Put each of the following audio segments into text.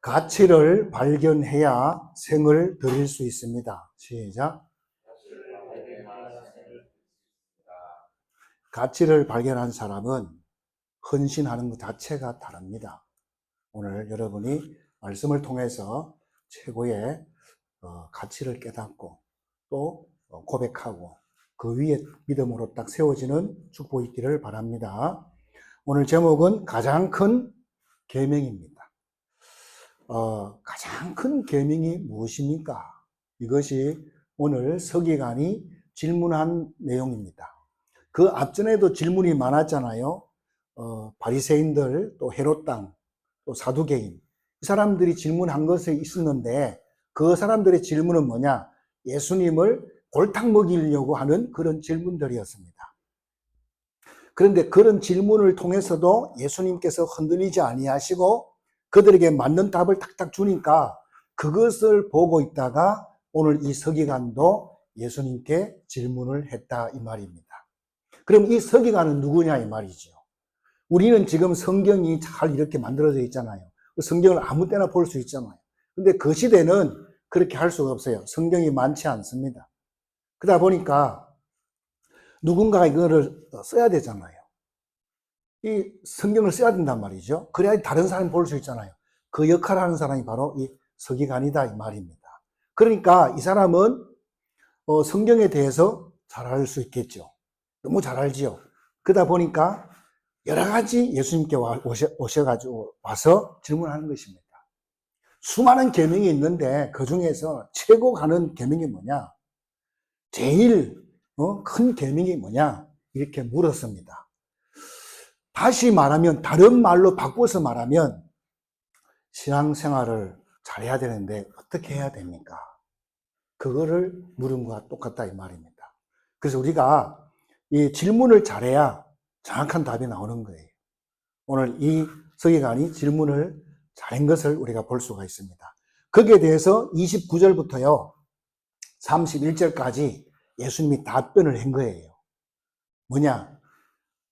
가치를 발견해야 생을 드릴 수 있습니다. 시작. 가치를 발견한 사람은 헌신하는 것 자체가 다릅니다. 오늘 여러분이 말씀을 통해서 최고의 가치를 깨닫고 또 고백하고 그 위에 믿음으로 딱 세워지는 축복이 있기를 바랍니다. 오늘 제목은 가장 큰 계명입니다. 가장 큰 계명이 무엇입니까? 이것이 오늘 서기관이 질문한 내용입니다. 그 앞전에도 질문이 많았잖아요. 바리새인들, 또 헤롯 땅, 또 사두개인, 이 사람들이 질문한 것이 있었는데 그 사람들의 질문은 뭐냐? 예수님을 골탕 먹이려고 하는 그런 질문들이었습니다. 그런데 그런 질문을 통해서도 예수님께서 흔들리지 아니하시고 그들에게 맞는 답을 탁탁 주니까 그것을 보고 있다가 오늘 이 서기관도 예수님께 질문을 했다 이 말입니다. 그럼 이 서기관은 누구냐 이 말이죠. 우리는 지금 성경이 잘 이렇게 만들어져 있잖아요. 성경을 아무 때나 볼 수 있잖아요. 근데 그 시대는 그렇게 할 수가 없어요. 성경이 많지 않습니다. 그러다 보니까 누군가가 이거를 써야 되잖아요. 이 성경을 써야 된단 말이죠. 그래야 다른 사람이 볼 수 있잖아요. 그 역할을 하는 사람이 바로 이 서기관이다 이 말입니다. 그러니까 이 사람은 성경에 대해서 잘 알 수 있겠죠. 너무 잘 알지요. 그러다 보니까 여러 가지 예수님께 오셔가지고 와서 질문하는 것입니다. 수많은 계명이 있는데 그 중에서 최고 가는 계명이 뭐냐? 제일 큰 계명이 뭐냐? 이렇게 물었습니다. 다시 말하면, 다른 말로 바꿔서 말하면 신앙생활을 잘해야 되는데 어떻게 해야 됩니까? 그거를 물은 것과 똑같다 이 말입니다. 그래서 우리가 이 질문을 잘해야 정확한 답이 나오는 거예요. 오늘 이 서기관이 질문을 잘한 것을 우리가 볼 수가 있습니다. 거기에 대해서 29절부터요 31절까지 예수님이 답변을 한 거예요. 뭐냐?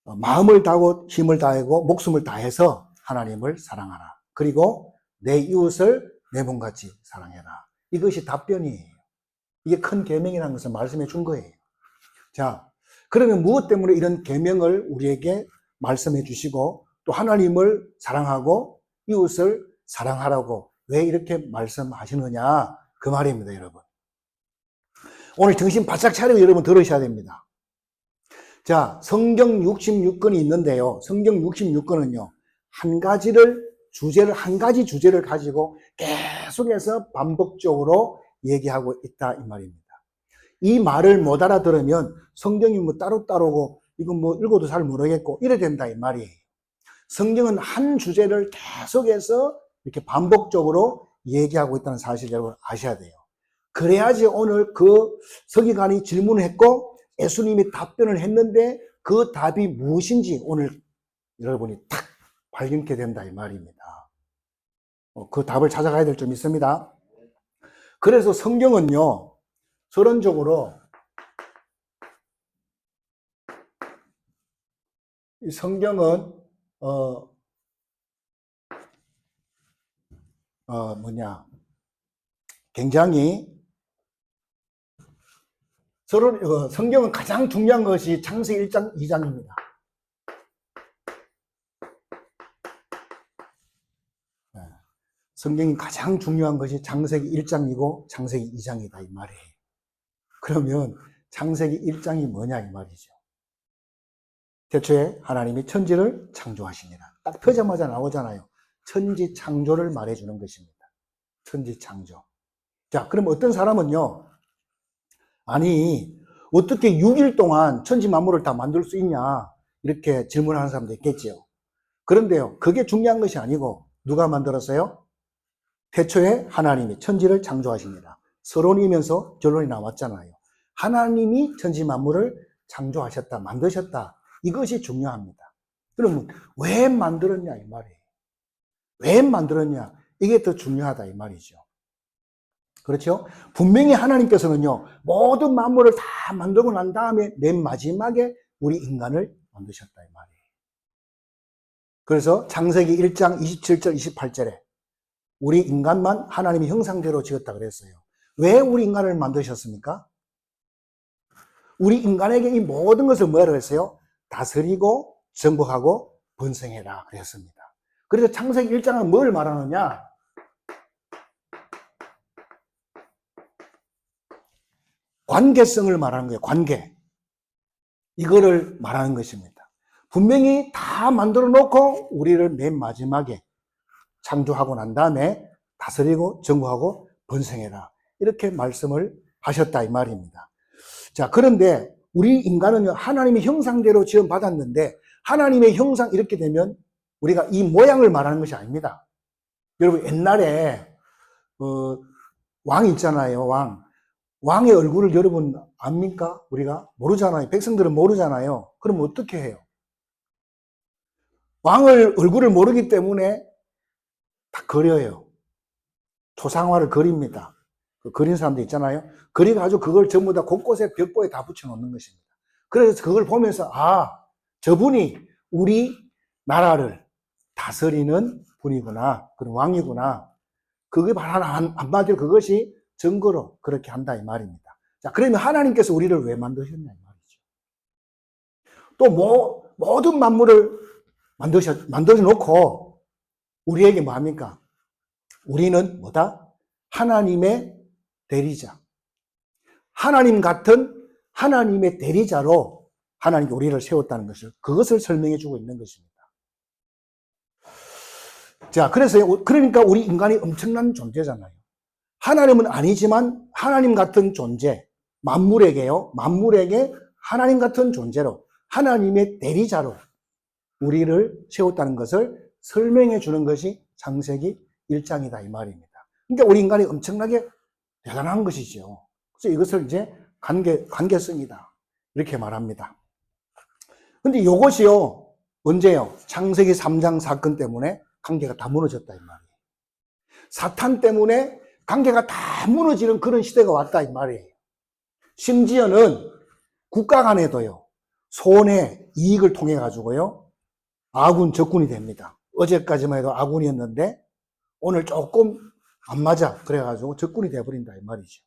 마음을 다하고 힘을 다하고 목숨을 다해서 하나님을 사랑하라. 그리고 내 이웃을 내 몸같이 사랑해라. 이것이 답변이에요. 이게 큰 계명이라는 것을 말씀해 준 거예요. 자, 그러면 무엇 때문에 이런 계명을 우리에게 말씀해 주시고 또 하나님을 사랑하고 이웃을 사랑하라고 왜 이렇게 말씀하시느냐 그 말입니다, 여러분. 오늘 정신 바짝 차리고 여러분 들으셔야 됩니다. 자, 성경 66권이 있는데요. 성경 66권은요. 한 가지 주제를 가지고 계속해서 반복적으로 얘기하고 있다 이 말입니다. 이 말을 못 알아들으면 성경이 뭐 따로따로고 이건 뭐 읽어도 잘 모르겠고 이래 된다 이 말이에요. 성경은 한 주제를 계속해서 이렇게 반복적으로 얘기하고 있다는 사실 여러분 아셔야 돼요. 그래야지 오늘 그 서기관이 질문을 했고 예수님이 답변을 했는데 그 답이 무엇인지 오늘 여러분이 탁 발견케 된다 이 말입니다. 그 답을 찾아가야 될 점이 있습니다. 그래서 성경은요 서론적으로 이 성경은 굉장히 성경은 가장 중요한 것이 창세기 1장 2장입니다. 성경이 가장 중요한 것이 창세기 1장이고 창세기 2장이다 이 말이에요. 그러면 창세기 1장이 뭐냐 이 말이죠. 태초에 하나님이 천지를 창조하시니라. 딱 펴자마자 나오잖아요. 천지 창조를 말해주는 것입니다. 천지 창조. 자, 그럼 어떤 사람은요. 아니 어떻게 6일 동안 천지 만물을 다 만들 수 있냐 이렇게 질문하는 사람도 있겠지요. 그런데요. 그게 중요한 것이 아니고 누가 만들었어요? 태초에 하나님이 천지를 창조하십니다. 서론이면서 결론이 나왔잖아요. 하나님이 천지 만물을 창조하셨다, 만드셨다. 이것이 중요합니다. 그러면 왜 만들었냐 이 말이에요. 왜 만들었냐 이게 더 중요하다 이 말이죠. 그렇죠? 분명히 하나님께서는요 모든 만물을 다 만들고 난 다음에 맨 마지막에 우리 인간을 만드셨다 이 말이에요. 그래서 창세기 1장 27절 28절에 우리 인간만 하나님의 형상대로 지었다 그랬어요. 왜 우리 인간을 만드셨습니까? 우리 인간에게 이 모든 것을 뭐라고 했어요? 다스리고 정복하고 번성해라 그랬습니다. 그래서 창세기 1장은 뭘 말하느냐? 관계성을 말하는 거예요. 관계. 이거를 말하는 것입니다. 분명히 다 만들어 놓고 우리를 맨 마지막에 창조하고 난 다음에 다스리고 정복하고 번성해라. 이렇게 말씀을 하셨다 이 말입니다. 자, 그런데 우리 인간은요, 하나님의 형상대로 지음받았는데 하나님의 형상 이렇게 되면 우리가 이 모양을 말하는 것이 아닙니다. 여러분 옛날에 왕 있잖아요. 왕의 얼굴을 여러분 압니까? 우리가 모르잖아요. 백성들은 모르잖아요. 그럼 어떻게 해요? 왕을 얼굴을 모르기 때문에 다 그려요. 초상화를 그립니다. 그린 사람도 있잖아요. 그래가지고 그걸 전부 다 곳곳에 벽보에 다 붙여놓는 것입니다. 그래서 그걸 보면서 저분이 우리 나라를 다스리는 분이구나, 그런 왕이구나. 그게 바로 한마디로 그것이 증거로 그렇게 한다 이 말입니다. 자, 그러면 하나님께서 우리를 왜 만드셨냐 이 말이죠. 또 모든 만물을 만들어 놓고 우리에게 뭐 합니까? 우리는 뭐다? 하나님의 대리자. 하나님 같은 하나님의 대리자로 하나님이 우리를 세웠다는 것을, 그것을 설명해 주고 있는 것입니다. 자, 그러니까 우리 인간이 엄청난 존재잖아요. 하나님은 아니지만 하나님 같은 존재, 만물에게 하나님 같은 존재로, 하나님의 대리자로 우리를 세웠다는 것을 설명해 주는 것이 창세기 1장이다 이 말입니다. 그러니까 우리 인간이 엄청나게 대단한 것이죠. 그래서 이것을 이제 관계성이다 이렇게 말합니다. 근데 이것이요 언제요? 창세기 3장 사건 때문에 관계가 다 무너졌다 이 말이에요. 사탄 때문에 관계가 다 무너지는 그런 시대가 왔다 이 말이에요. 심지어는 국가 간에도요 손해 이익을 통해 가지고요 아군 적군이 됩니다. 어제까지만 해도 아군이었는데 오늘 조금 안 맞아 그래가지고 적군이 돼버린다 이 말이죠.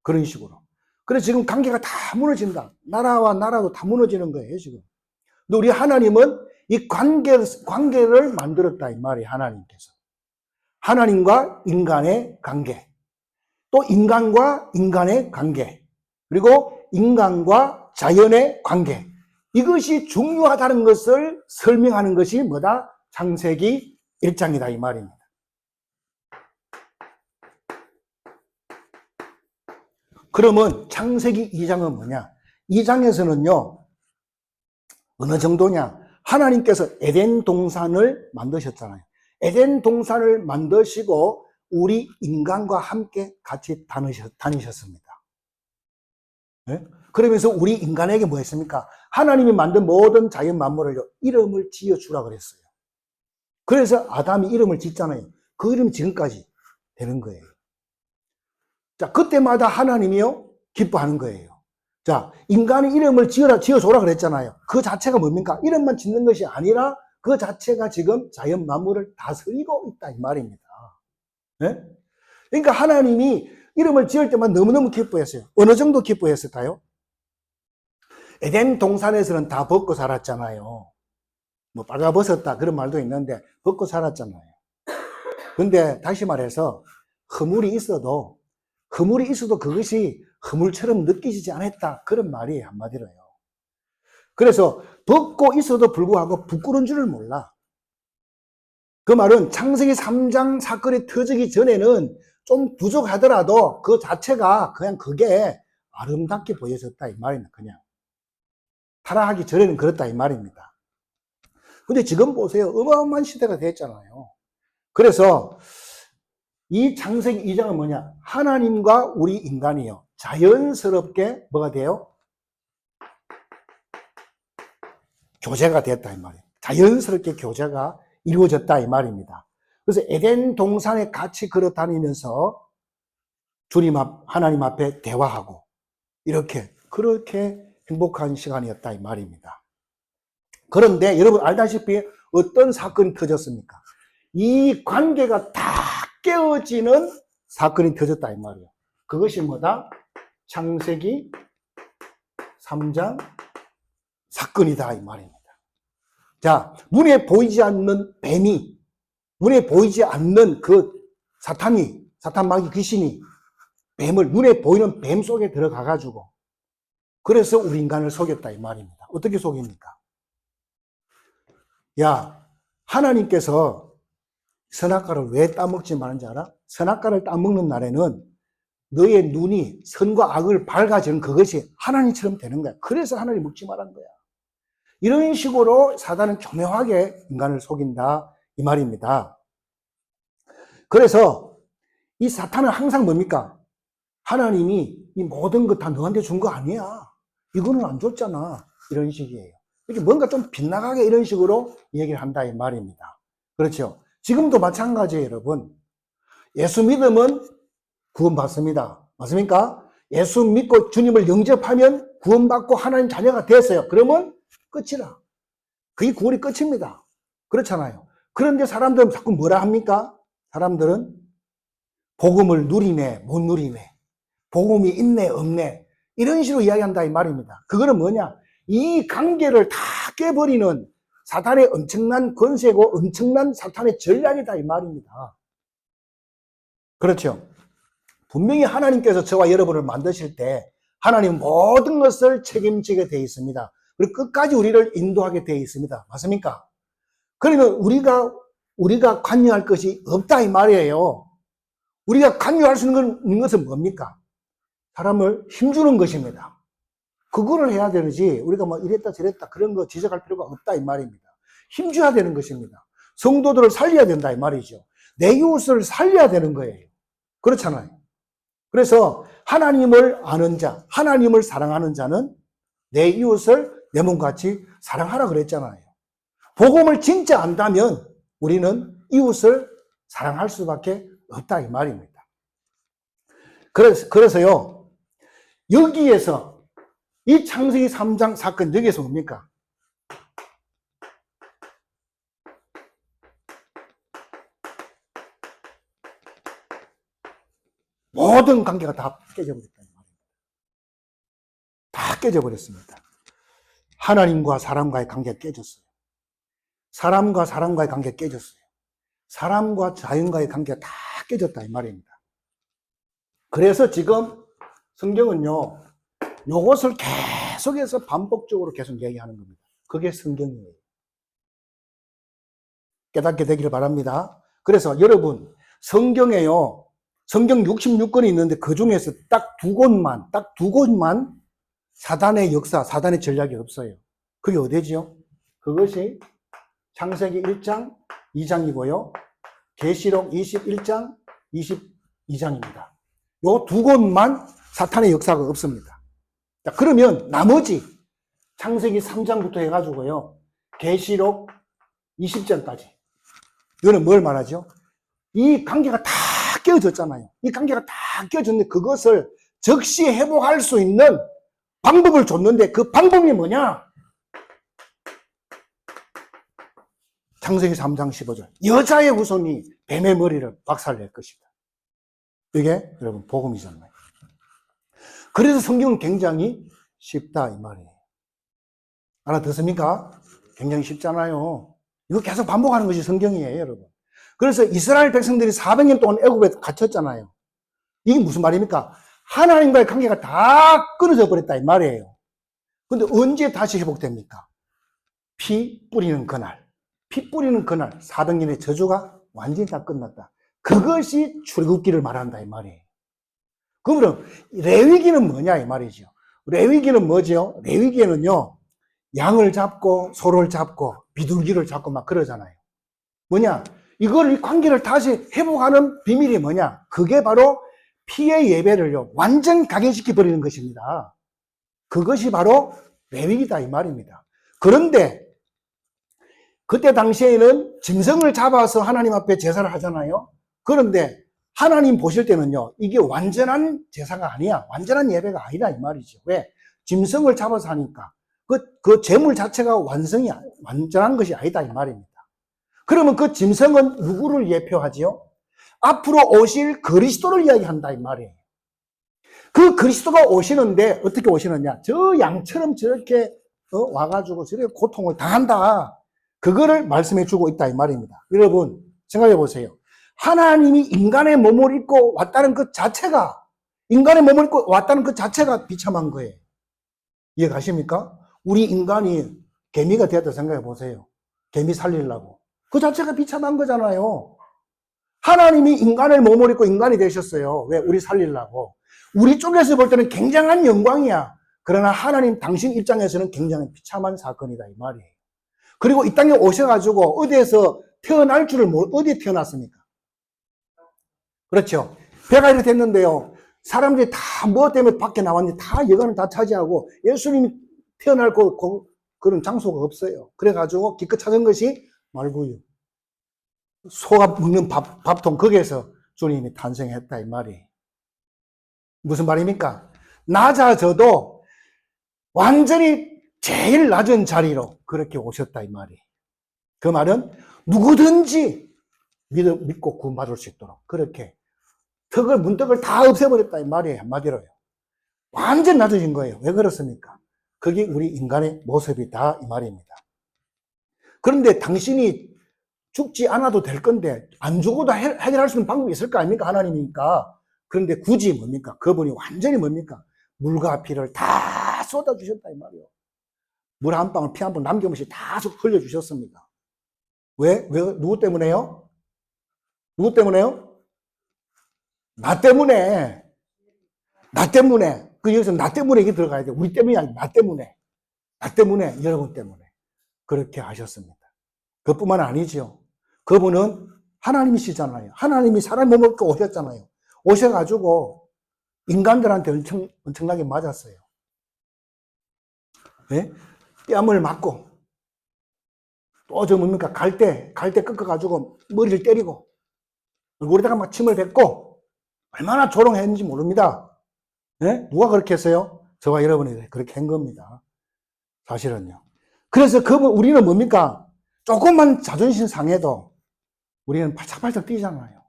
그런 식으로. 그래서 지금 관계가 다 무너진다. 나라와 나라도 다 무너지는 거예요 지금. 근데 우리 하나님은 이 관계를 만들었다 이 말이에요. 하나님께서 하나님과 인간의 관계, 또 인간과 인간의 관계, 그리고 인간과 자연의 관계, 이것이 중요하다는 것을 설명하는 것이 뭐다? 창세기 1장이다 이 말입니다. 그러면 창세기 2장은 뭐냐? 2장에서는요 어느 정도냐? 하나님께서 에덴 동산을 만드셨잖아요. 에덴 동산을 만드시고 우리 인간과 함께 같이 다니셨습니다. 네? 그러면서 우리 인간에게 뭐 했습니까? 하나님이 만든 모든 자연 만물을 이름을 지어주라 그랬어요. 그래서 아담이 이름을 짓잖아요. 그 이름이 지금까지 되는 거예요. 자, 그때마다 하나님이요 기뻐하는 거예요. 자, 인간이 이름을 지어줘라 그랬잖아요. 그 자체가 뭡니까? 이름만 짓는 것이 아니라 그 자체가 지금 자연 만물을 다스리고 있다 이 말입니다. 네? 그러니까 하나님이 이름을 지을 때만 너무너무 기뻐했어요. 어느 정도 기뻐했을까요? 에덴 동산에서는 다 벗고 살았잖아요. 뭐 빨가벗었다 그런 말도 있는데 벗고 살았잖아요. 근데 다시 말해서 허물이 있어도 그것이 허물처럼 느껴지지 않았다 그런 말이에요 한마디로요. 그래서 벗고 있어도 불구하고 부끄러운 줄을 몰라. 그 말은 창세기 3장 사건이 터지기 전에는 좀 부족하더라도 그 자체가 그냥 그게 아름답게 보여졌다 이 말입니다. 그냥 타락하기 전에는 그렇다 이 말입니다. 근데 지금 보세요. 어마어마한 시대가 됐잖아요. 그래서 이 창세기 2장은 뭐냐? 하나님과 우리 인간이요 자연스럽게 뭐가 돼요? 교제가 됐다 이 말이에요. 자연스럽게 교제가 이루어졌다 이 말입니다. 그래서 에덴 동산에 같이 걸어 다니면서 하나님 앞에 대화하고 그렇게 행복한 시간이었다 이 말입니다. 그런데 여러분 알다시피 어떤 사건이 터졌습니까? 이 관계가 다 깨어지는 사건이 터졌다 이 말이에요. 그것이 뭐다? 창세기 3장 사건이다 이 말입니다. 자, 눈에 보이지 않는 뱀이, 눈에 보이지 않는 그 사탄 마귀 귀신이 뱀을, 눈에 보이는 뱀 속에 들어가 가지고 그래서 우리 인간을 속였다 이 말입니다. 어떻게 속입니까? 야, 하나님께서 선악과를 왜 따먹지 말는지 알아? 선악과를 따먹는 날에는 너의 눈이 선과 악을 밝아지는 그것이 하나님처럼 되는 거야. 그래서 하나님 먹지 말한 거야. 이런 식으로 사단은 교묘하게 인간을 속인다 이 말입니다. 그래서 이 사탄은 항상 뭡니까? 하나님이 이 모든 것 다 너한테 준 거 아니야. 이거는 안 줬잖아. 이런 식이에요. 이렇게 뭔가 좀 빗나가게 이런 식으로 얘기를 한다 이 말입니다. 그렇죠? 지금도 마찬가지예요, 여러분. 예수 믿으면 구원받습니다. 맞습니까? 예수 믿고 주님을 영접하면 구원받고 하나님 자녀가 됐어요. 그러면 끝이라. 그게 구원이 끝입니다. 그렇잖아요. 그런데 사람들은 자꾸 뭐라 합니까? 사람들은 복음을 누리네, 못 누리네. 복음이 있네, 없네. 이런 식으로 이야기한다 이 말입니다. 그거는 뭐냐? 이 관계를 다 깨버리는 사탄의 엄청난 권세고 엄청난 사탄의 전략이다 이 말입니다. 그렇죠? 분명히 하나님께서 저와 여러분을 만드실 때 하나님 모든 것을 책임지게 되어 있습니다. 그리고 끝까지 우리를 인도하게 되어 있습니다. 맞습니까? 그러면 우리가 관여할 것이 없다 이 말이에요. 우리가 관여할 수 있는 것은 뭡니까? 사람을 힘주는 것입니다. 그거를 해야 되지 우리가 뭐 이랬다 저랬다 그런 거 지적할 필요가 없다 이 말입니다. 힘줘야 되는 것입니다. 성도들을 살려야 된다 이 말이죠. 내 이웃을 살려야 되는 거예요. 그렇잖아요. 그래서 하나님을 아는 자, 하나님을 사랑하는 자는 내 이웃을 내 몸같이 사랑하라 그랬잖아요. 복음을 진짜 안다면 우리는 이웃을 사랑할 수밖에 없다 이 말입니다. 그래서요, 여기에서 이 창세기 3장 사건 여기에서 뭡니까? 모든 관계가 다 깨져버렸다 이 말입니다. 다 깨져버렸습니다. 하나님과 사람과의 관계가 깨졌어요. 사람과 사람과의 관계가 깨졌어요. 사람과 자연과의 관계가 다 깨졌다 이 말입니다. 그래서 지금 성경은요, 요것을 계속해서 반복적으로 계속 얘기하는 겁니다. 그게 성경이에요. 깨닫게 되기를 바랍니다. 그래서 여러분, 성경에요, 성경 66권이 있는데 그 중에서 딱 두 곳만 사단의 역사, 사단의 전략이 없어요. 그게 어디죠? 그것이 창세기 1장, 2장이고요. 계시록 21장, 22장입니다. 요 두 곳만 사탄의 역사가 없습니다. 자, 그러면 나머지 창세기 3장부터 해가지고요. 계시록 20장까지. 이거는 뭘 말하죠? 이 관계가 다 깨어졌잖아요. 이 관계가 다 깨어졌는데 그것을 즉시 회복할 수 있는 방법을 줬는데 그 방법이 뭐냐? 창세기 3장 15절. 여자의 후손이 뱀의 머리를 박살낼 것이다. 이게 여러분 복음이잖아요. 그래서 성경은 굉장히 쉽다 이 말이에요. 알아듣습니까? 굉장히 쉽잖아요. 이거 계속 반복하는 것이 성경이에요, 여러분. 그래서 이스라엘 백성들이 400년 동안 애굽에 갇혔잖아요. 이게 무슨 말입니까? 하나님과의 관계가 다 끊어져 버렸다 이 말이에요. 근데 언제 다시 회복됩니까? 피 뿌리는 그날. 피 뿌리는 그날 400년의 저주가 완전히 다 끝났다. 그것이 출애굽기를 말한다 이 말이에요. 그러면 레위기는 뭐냐 이 말이죠. 레위기는 뭐죠? 레위기에는요, 양을 잡고 소를 잡고 비둘기를 잡고 막 그러잖아요. 뭐냐? 이 관계를 다시 회복하는 비밀이 뭐냐? 그게 바로 피의 예배를요, 완전 각인시켜 버리는 것입니다. 그것이 바로 레위기다 이 말입니다. 그런데 그때 당시에는 짐승을 잡아서 하나님 앞에 제사를 하잖아요. 그런데 하나님 보실 때는요, 이게 완전한 제사가 아니야. 완전한 예배가 아니다 이 말이죠. 왜? 짐승을 잡아서 하니까 그 제물 자체가 완전한 것이 아니다 이 말입니다. 그러면 그 짐승은 누구를 예표하지요? 앞으로 오실 그리스도를 이야기한다 이 말이에요. 그 그리스도가 오시는데 어떻게 오시느냐? 저 양처럼 저렇게 와가지고 저렇게 고통을 당한다. 그거를 말씀해 주고 있다 이 말입니다. 여러분 생각해 보세요. 하나님이 인간의 몸을 입고 왔다는 그 자체가, 인간의 몸을 입고 왔다는 그 자체가 비참한 거예요. 이해가십니까? 우리 인간이 개미가 되었다 생각해 보세요. 개미 살리려고. 그 자체가 비참한 거잖아요. 하나님이 인간의 몸을 입고 인간이 되셨어요. 왜? 우리 살리려고. 우리 쪽에서 볼 때는 굉장한 영광이야. 그러나 하나님 당신 입장에서는 굉장히 비참한 사건이다 이 말이에요. 그리고 이 땅에 오셔가지고 어디에서 태어날 줄을 어디에 태어났습니까? 그렇죠. 배가 이렇게 됐는데요. 사람들이 다 뭐 때문에 밖에 나왔는지 다 여관을 다 차지하고 예수님이 태어날 그런 장소가 없어요. 그래가지고 기껏 찾은 것이 말구유. 소가 먹는 밥통 거기에서 주님이 탄생했다 이 말이에요. 무슨 말입니까? 낮아져도 완전히 제일 낮은 자리로 그렇게 오셨다 이 말이에요. 그 말은 누구든지 믿고 구원받을 수 있도록 그렇게 문턱을 다 없애버렸다 이 말이에요. 한마디로요. 완전 낮아진 거예요. 왜 그렇습니까? 그게 우리 인간의 모습이다 이 말입니다. 그런데 당신이 죽지 않아도 될 건데 안 죽어도 해결할 수 있는 방법이 있을 거 아닙니까? 하나님이니까. 그런데 굳이 뭡니까? 그분이 완전히 뭡니까? 물과 피를 다 쏟아주셨다 이 말이에요. 물 한 방울 피 한 방 남김없이 다 흘려주셨습니다. 왜? 누구 때문에요? 누구 때문에요? 나 때문에. 나 때문에. 여기서 나 때문에 이게 들어가야 돼. 우리 때문이 아니라 나 때문에. 나 때문에, 여러분 때문에. 그렇게 하셨습니다. 그뿐만 아니죠. 그분은 하나님이시잖아요. 하나님이 사람 몸을 입고 오셨잖아요. 오셔가지고 인간들한테 엄청나게 맞았어요. 네? 뺨을 맞고 또 저 뭡니까? 갈대 꺾어가지고 머리를 때리고 얼굴에다가 막 침을 뱉고 얼마나 조롱했는지 모릅니다. 네? 누가 그렇게 했어요? 저와 여러분이 그렇게 한 겁니다. 사실은요. 그래서 우리는 뭡니까? 조금만 자존심 상해도 우리는 팔짝팔짝 뛰잖아요.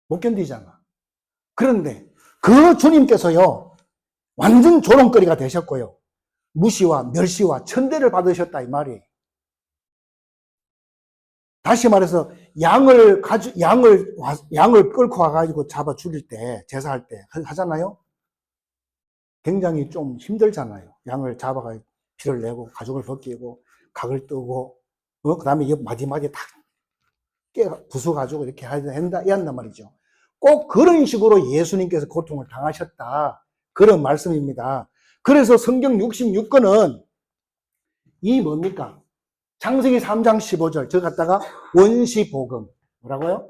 못 견디잖아. 그런데 그 주님께서요, 완전 조롱거리가 되셨고요. 무시와 멸시와 천대를 받으셨다 이 말이에요. 다시 말해서 양을 끌고 와가지고 잡아 죽일 때, 제사할 때 하잖아요. 굉장히 좀 힘들잖아요. 양을 잡아가지고 피를 내고 가죽을 벗기고 각을 뜨고 그 다음에 마디마디 다 부숴가지고 이렇게 해야 한단 말이죠. 꼭 그런 식으로 예수님께서 고통을 당하셨다. 그런 말씀입니다. 그래서 성경 66권은 이 뭡니까? 창세기 3장 15절 저 갖다가 원시복음 뭐라고요?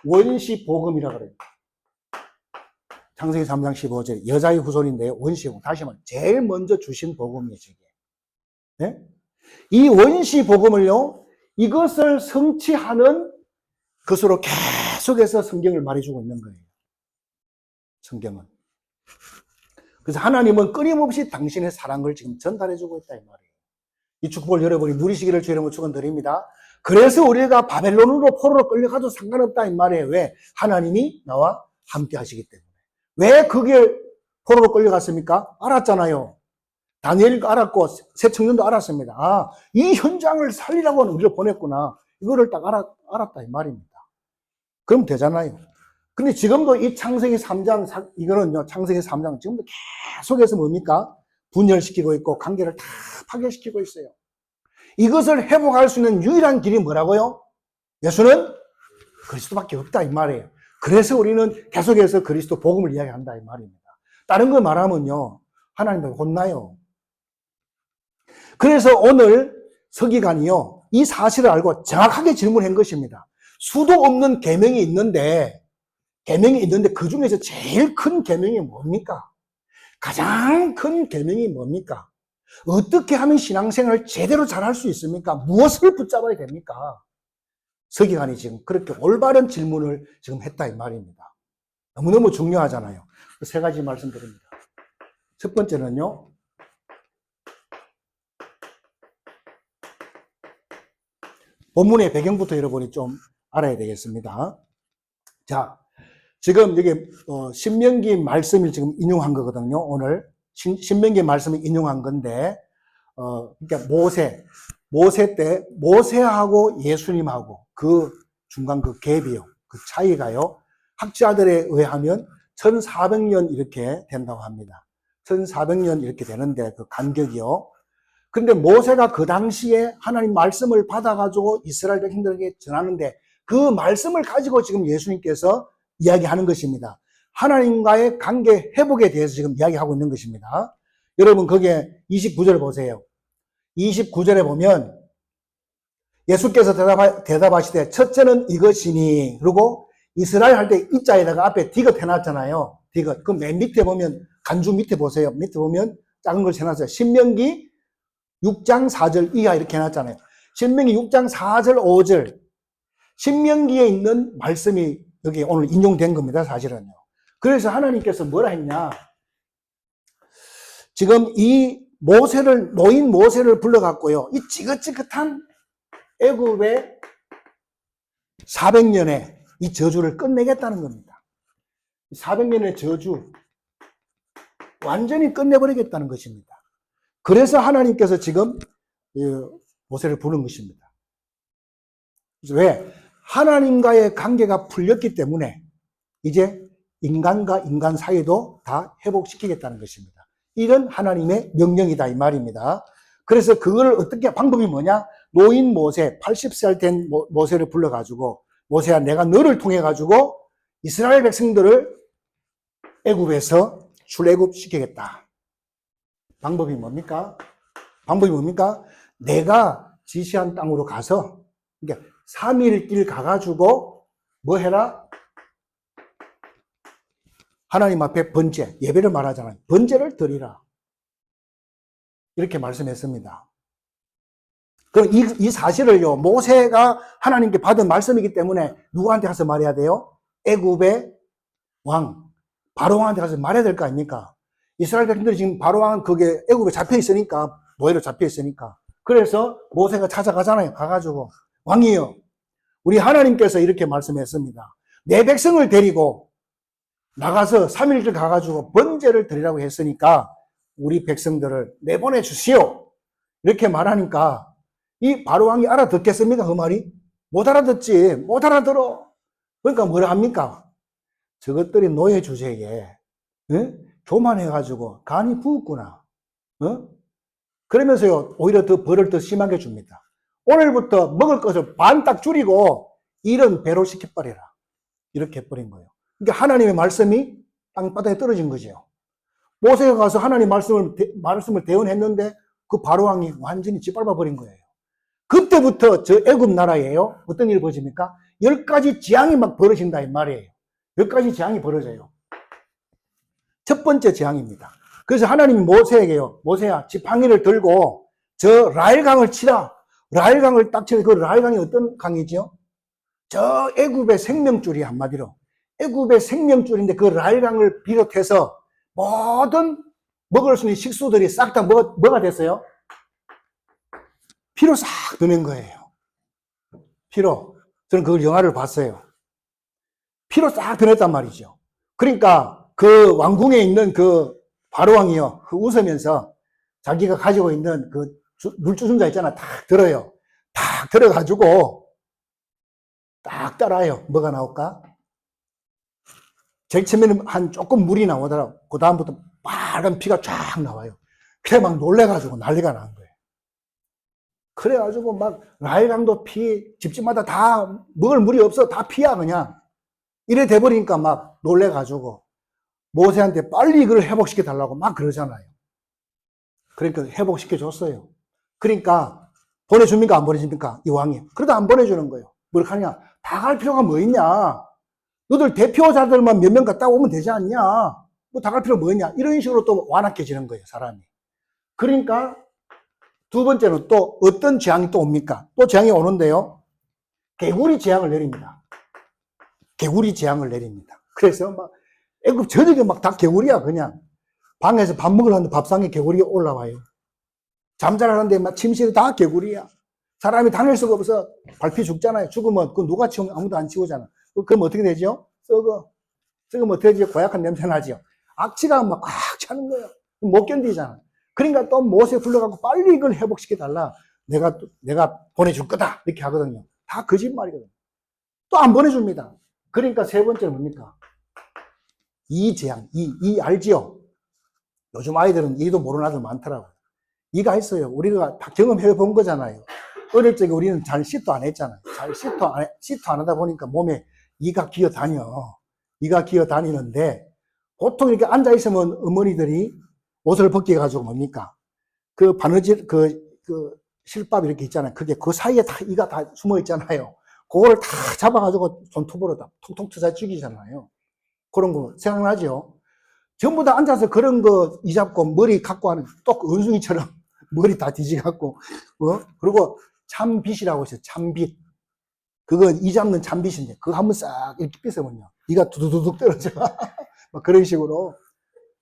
원시복음이라고 그래요. 창세기 3장 15절 여자의 후손인데요. 원시복음 다시 말해 제일 먼저 주신 복음이죠. 네? 이 원시복음을요. 이것을 성취하는 것으로 계속해서 성경을 말해주고 있는 거예요. 성경은. 그래서 하나님은 끊임없이 당신의 사랑을 지금 전달해주고 있다 이 말이에요. 이 축복을 여러분이 누리시기를 주의 이름으로 축원드립니다. 그래서 우리가 바벨론으로 포로로 끌려가도 상관없다 이 말이에요. 왜? 하나님이 나와 함께 하시기 때문에. 왜 그게 포로로 끌려갔습니까? 알았잖아요. 다니엘도 알았고 새 청년도 알았습니다. 아, 이 현장을 살리라고 우리를 보냈구나. 이거를 딱 알았다 이 말입니다. 그럼 되잖아요. 근데 지금도 이 창세기 3장, 이거는요, 창세기 3장 지금도 계속해서 뭡니까? 분열시키고 있고 관계를 다 파괴시키고 있어요. 이것을 회복할 수 있는 유일한 길이 뭐라고요? 예수는 그리스도밖에 없다 이 말이에요. 그래서 우리는 계속해서 그리스도 복음을 이야기한다 이 말입니다. 다른 걸 말하면요, 하나님을 혼나요. 그래서 오늘 서기관이요, 이 사실을 알고 정확하게 질문한 것입니다. 수도 없는 계명이 있는데 그 중에서 제일 큰 계명이 뭡니까? 가장 큰 계명이 뭡니까? 어떻게 하면 신앙생활을 제대로 잘할 수 있습니까? 무엇을 붙잡아야 됩니까? 서기관이 지금 그렇게 올바른 질문을 지금 했다 이 말입니다. 너무너무 중요하잖아요. 세 가지 말씀드립니다. 첫 번째는요, 본문의 배경부터 여러분이 좀 알아야 되겠습니다. 자, 지금 여기 신명기 말씀을 지금 인용한 거거든요. 오늘 신명기 말씀을 인용한 건데 그러니까 모세 때 모세하고 예수님하고 그 중간 그 갭이요. 그 차이가요. 학자들에 의하면 1400년 이렇게 된다고 합니다. 1400년 이렇게 되는데 그 간격이요. 근데 모세가 그 당시에 하나님 말씀을 받아가지고 이스라엘 백성들에게 전하는데 그 말씀을 가지고 지금 예수님께서 이야기하는 것입니다. 하나님과의 관계 회복에 대해서 지금 이야기하고 있는 것입니다. 여러분 거기에 29절 보세요. 29절에 보면 예수께서 대답하시되 첫째는 이것이니 그리고 이스라엘 할 때 이자에다가 앞에 디귿 해놨잖아요. 디귿. 그 맨 밑에 보면 간주 밑에 보세요. 밑에 보면 작은 걸 해놨어요. 신명기 6장 4절 이하 이렇게 해놨잖아요. 신명기 6장 4절 5절 신명기에 있는 말씀이 여기 오늘 인용된 겁니다. 사실은요. 그래서 하나님께서 뭐라 했냐. 지금 이 노인 모세를 불러갖고요. 이 찌긋찌긋한 애굽의 400년의 이 저주를 끝내겠다는 겁니다. 400년의 저주 완전히 끝내버리겠다는 것입니다. 그래서 하나님께서 지금 모세를 부른 것입니다. 왜? 하나님과의 관계가 풀렸기 때문에 이제 인간과 인간 사이도 다 회복시키겠다는 것입니다. 이런 하나님의 명령이다 이 말입니다. 그래서 그걸 어떻게 방법이 뭐냐? 노인 모세 80살 된 모세를 불러가지고 모세야 내가 너를 통해 가지고 이스라엘 백성들을 애굽에서 출애굽 시키겠다. 방법이 뭡니까? 내가 지시한 땅으로 가서 그러니까 3일 길 가가지고 뭐 해라? 하나님 앞에 번제, 예배를 말하잖아요. 번제를 드리라. 이렇게 말씀했습니다. 그럼 이 사실을요, 모세가 하나님께 받은 말씀이기 때문에 누구한테 가서 말해야 돼요? 애굽의 왕, 바로왕한테 가서 말해야 될 거 아닙니까? 이스라엘 백성들이 지금 바로왕은 그게 애굽에 잡혀 있으니까, 노예로 잡혀 있으니까. 그래서 모세가 찾아가잖아요. 가가지고, 왕이여, 우리 하나님께서 이렇게 말씀했습니다. 내 백성을 데리고 나가서 3일째 가가지고 번제를 드리라고 했으니까 우리 백성들을 내보내 주시오. 이렇게 말하니까 이 바로왕이 알아듣겠습니까? 그 말이? 못 알아듣지. 못 알아들어. 그러니까 뭐라 합니까? 저것들이 노예 주제에 교만해가지고 간이 부었구나. 그러면서요 오히려 더 벌을 더 심하게 줍니다. 오늘부터 먹을 것을 반 딱 줄이고 일은 배로 시켜버려라. 이렇게 해버린 거예요. 그러니까 하나님의 말씀이 땅바닥에 떨어진 거죠. 모세가 가서 하나님 말씀을 대언했는데 그 바로왕이 완전히 짓밟아 버린 거예요. 그때부터 저 애굽 나라에요. 어떤 일이 벌어집니까? 10가지 재앙이 막 벌어진다 이 말이에요. 10가지 재앙이 벌어져요. 첫 번째 재앙입니다. 그래서 하나님이 모세에게요. 모세야 지팡이를 들고 저 라헬강을 치라. 라헬강을 딱 치면 그 라헬강이 어떤 강이죠? 저 애굽의 생명줄이 한마디로 애굽의 생명줄인데 그 라헬강을 비롯해서 모든 먹을 수 있는 식수들이 싹 다 뭐가 됐어요? 피로 싹 변한 거예요. 피로. 저는 그걸 영화를 봤어요. 피로 싹 변했단 말이죠. 그러니까 그 왕궁에 있는 그 바로왕이요. 그 웃으면서 자기가 가지고 있는 그 물주순자 있잖아. 탁 들어요. 탁 들어가지고 딱 따라요. 뭐가 나올까? 제일 처음에는 한 조금 물이 나오더라고. 그 다음부터 빨간 피가 쫙 나와요. 그래 막 놀래가지고 난리가 난 거예요. 그래가지고 막 라헬강도 피, 집집마다 다 먹을 물이 없어. 다 피야 그냥. 이래 돼버리니까 막 놀래가지고 모세한테 빨리 이걸 회복시켜 달라고 막 그러잖아요. 그러니까 회복시켜 줬어요. 그러니까 보내줍니까 안 보내줍니까 이 왕이. 그래도 안 보내주는 거예요. 뭘 하냐. 다 갈 필요가 뭐 있냐. 너들 대표자들만 몇 명 갔다 오면 되지 않냐. 뭐 다 갈 필요 뭐 있냐. 이런 식으로 또 완악해지는 거예요 사람이. 그러니까 두 번째는 또 어떤 재앙이 또 옵니까? 또 재앙이 오는데요. 개구리 재앙을 내립니다. 개구리 재앙을 내립니다. 그래서 막 애굽 저녁에 막 다 개구리야 그냥. 방에서 밥 먹으려는데 밥상에 개구리가 올라와요. 잠자라는데 막 침실에 다 개구리야. 사람이 다닐 수가 없어. 밟히 죽잖아요. 죽으면 그 누가 치우면 아무도 안 치우잖아. 그럼 어떻게 되죠? 썩어. 썩으면 돼지 고약한 냄새 나죠. 악취가 막 꽉 차는 거예요. 못 견디잖아. 그러니까 또 모세 불러갖고 빨리 이걸 회복시켜달라. 내가 보내줄 거다. 이렇게 하거든요. 다 거짓말이거든요. 또 안 보내줍니다. 그러니까 세 번째는 뭡니까? 이 재앙, 이 알지요? 요즘 아이들은 이도 모르는 아들 많더라고요. 이가 있어요. 우리가 다 경험해 본 거잖아요. 어릴 적에 우리는 잘 시도 안 했잖아요. 잘 시도 안 하다 보니까 몸에 이가 기어 다녀. 이가 기어 다니는데, 보통 이렇게 앉아있으면 어머니들이 옷을 벗겨가지고 뭡니까? 그 바느질, 그 실밥 이렇게 있잖아요. 그게 그 사이에 다 이가 다 숨어 있잖아요. 그거를 다 잡아가지고 손톱으로 다 톡톡 터져 죽이잖아요. 그런 거 생각나죠? 전부 다 앉아서 그런 거 이 잡고 머리 갖고 하는 또 은숭이처럼 머리 다 뒤지갖고, 그리고 참빗이라고 있어요. 참빗. 그거 이 잡는 참빗인데, 그거 한번 싹 이렇게 빗으면요. 이가 두두두둑 떨어져. 막 그런 식으로.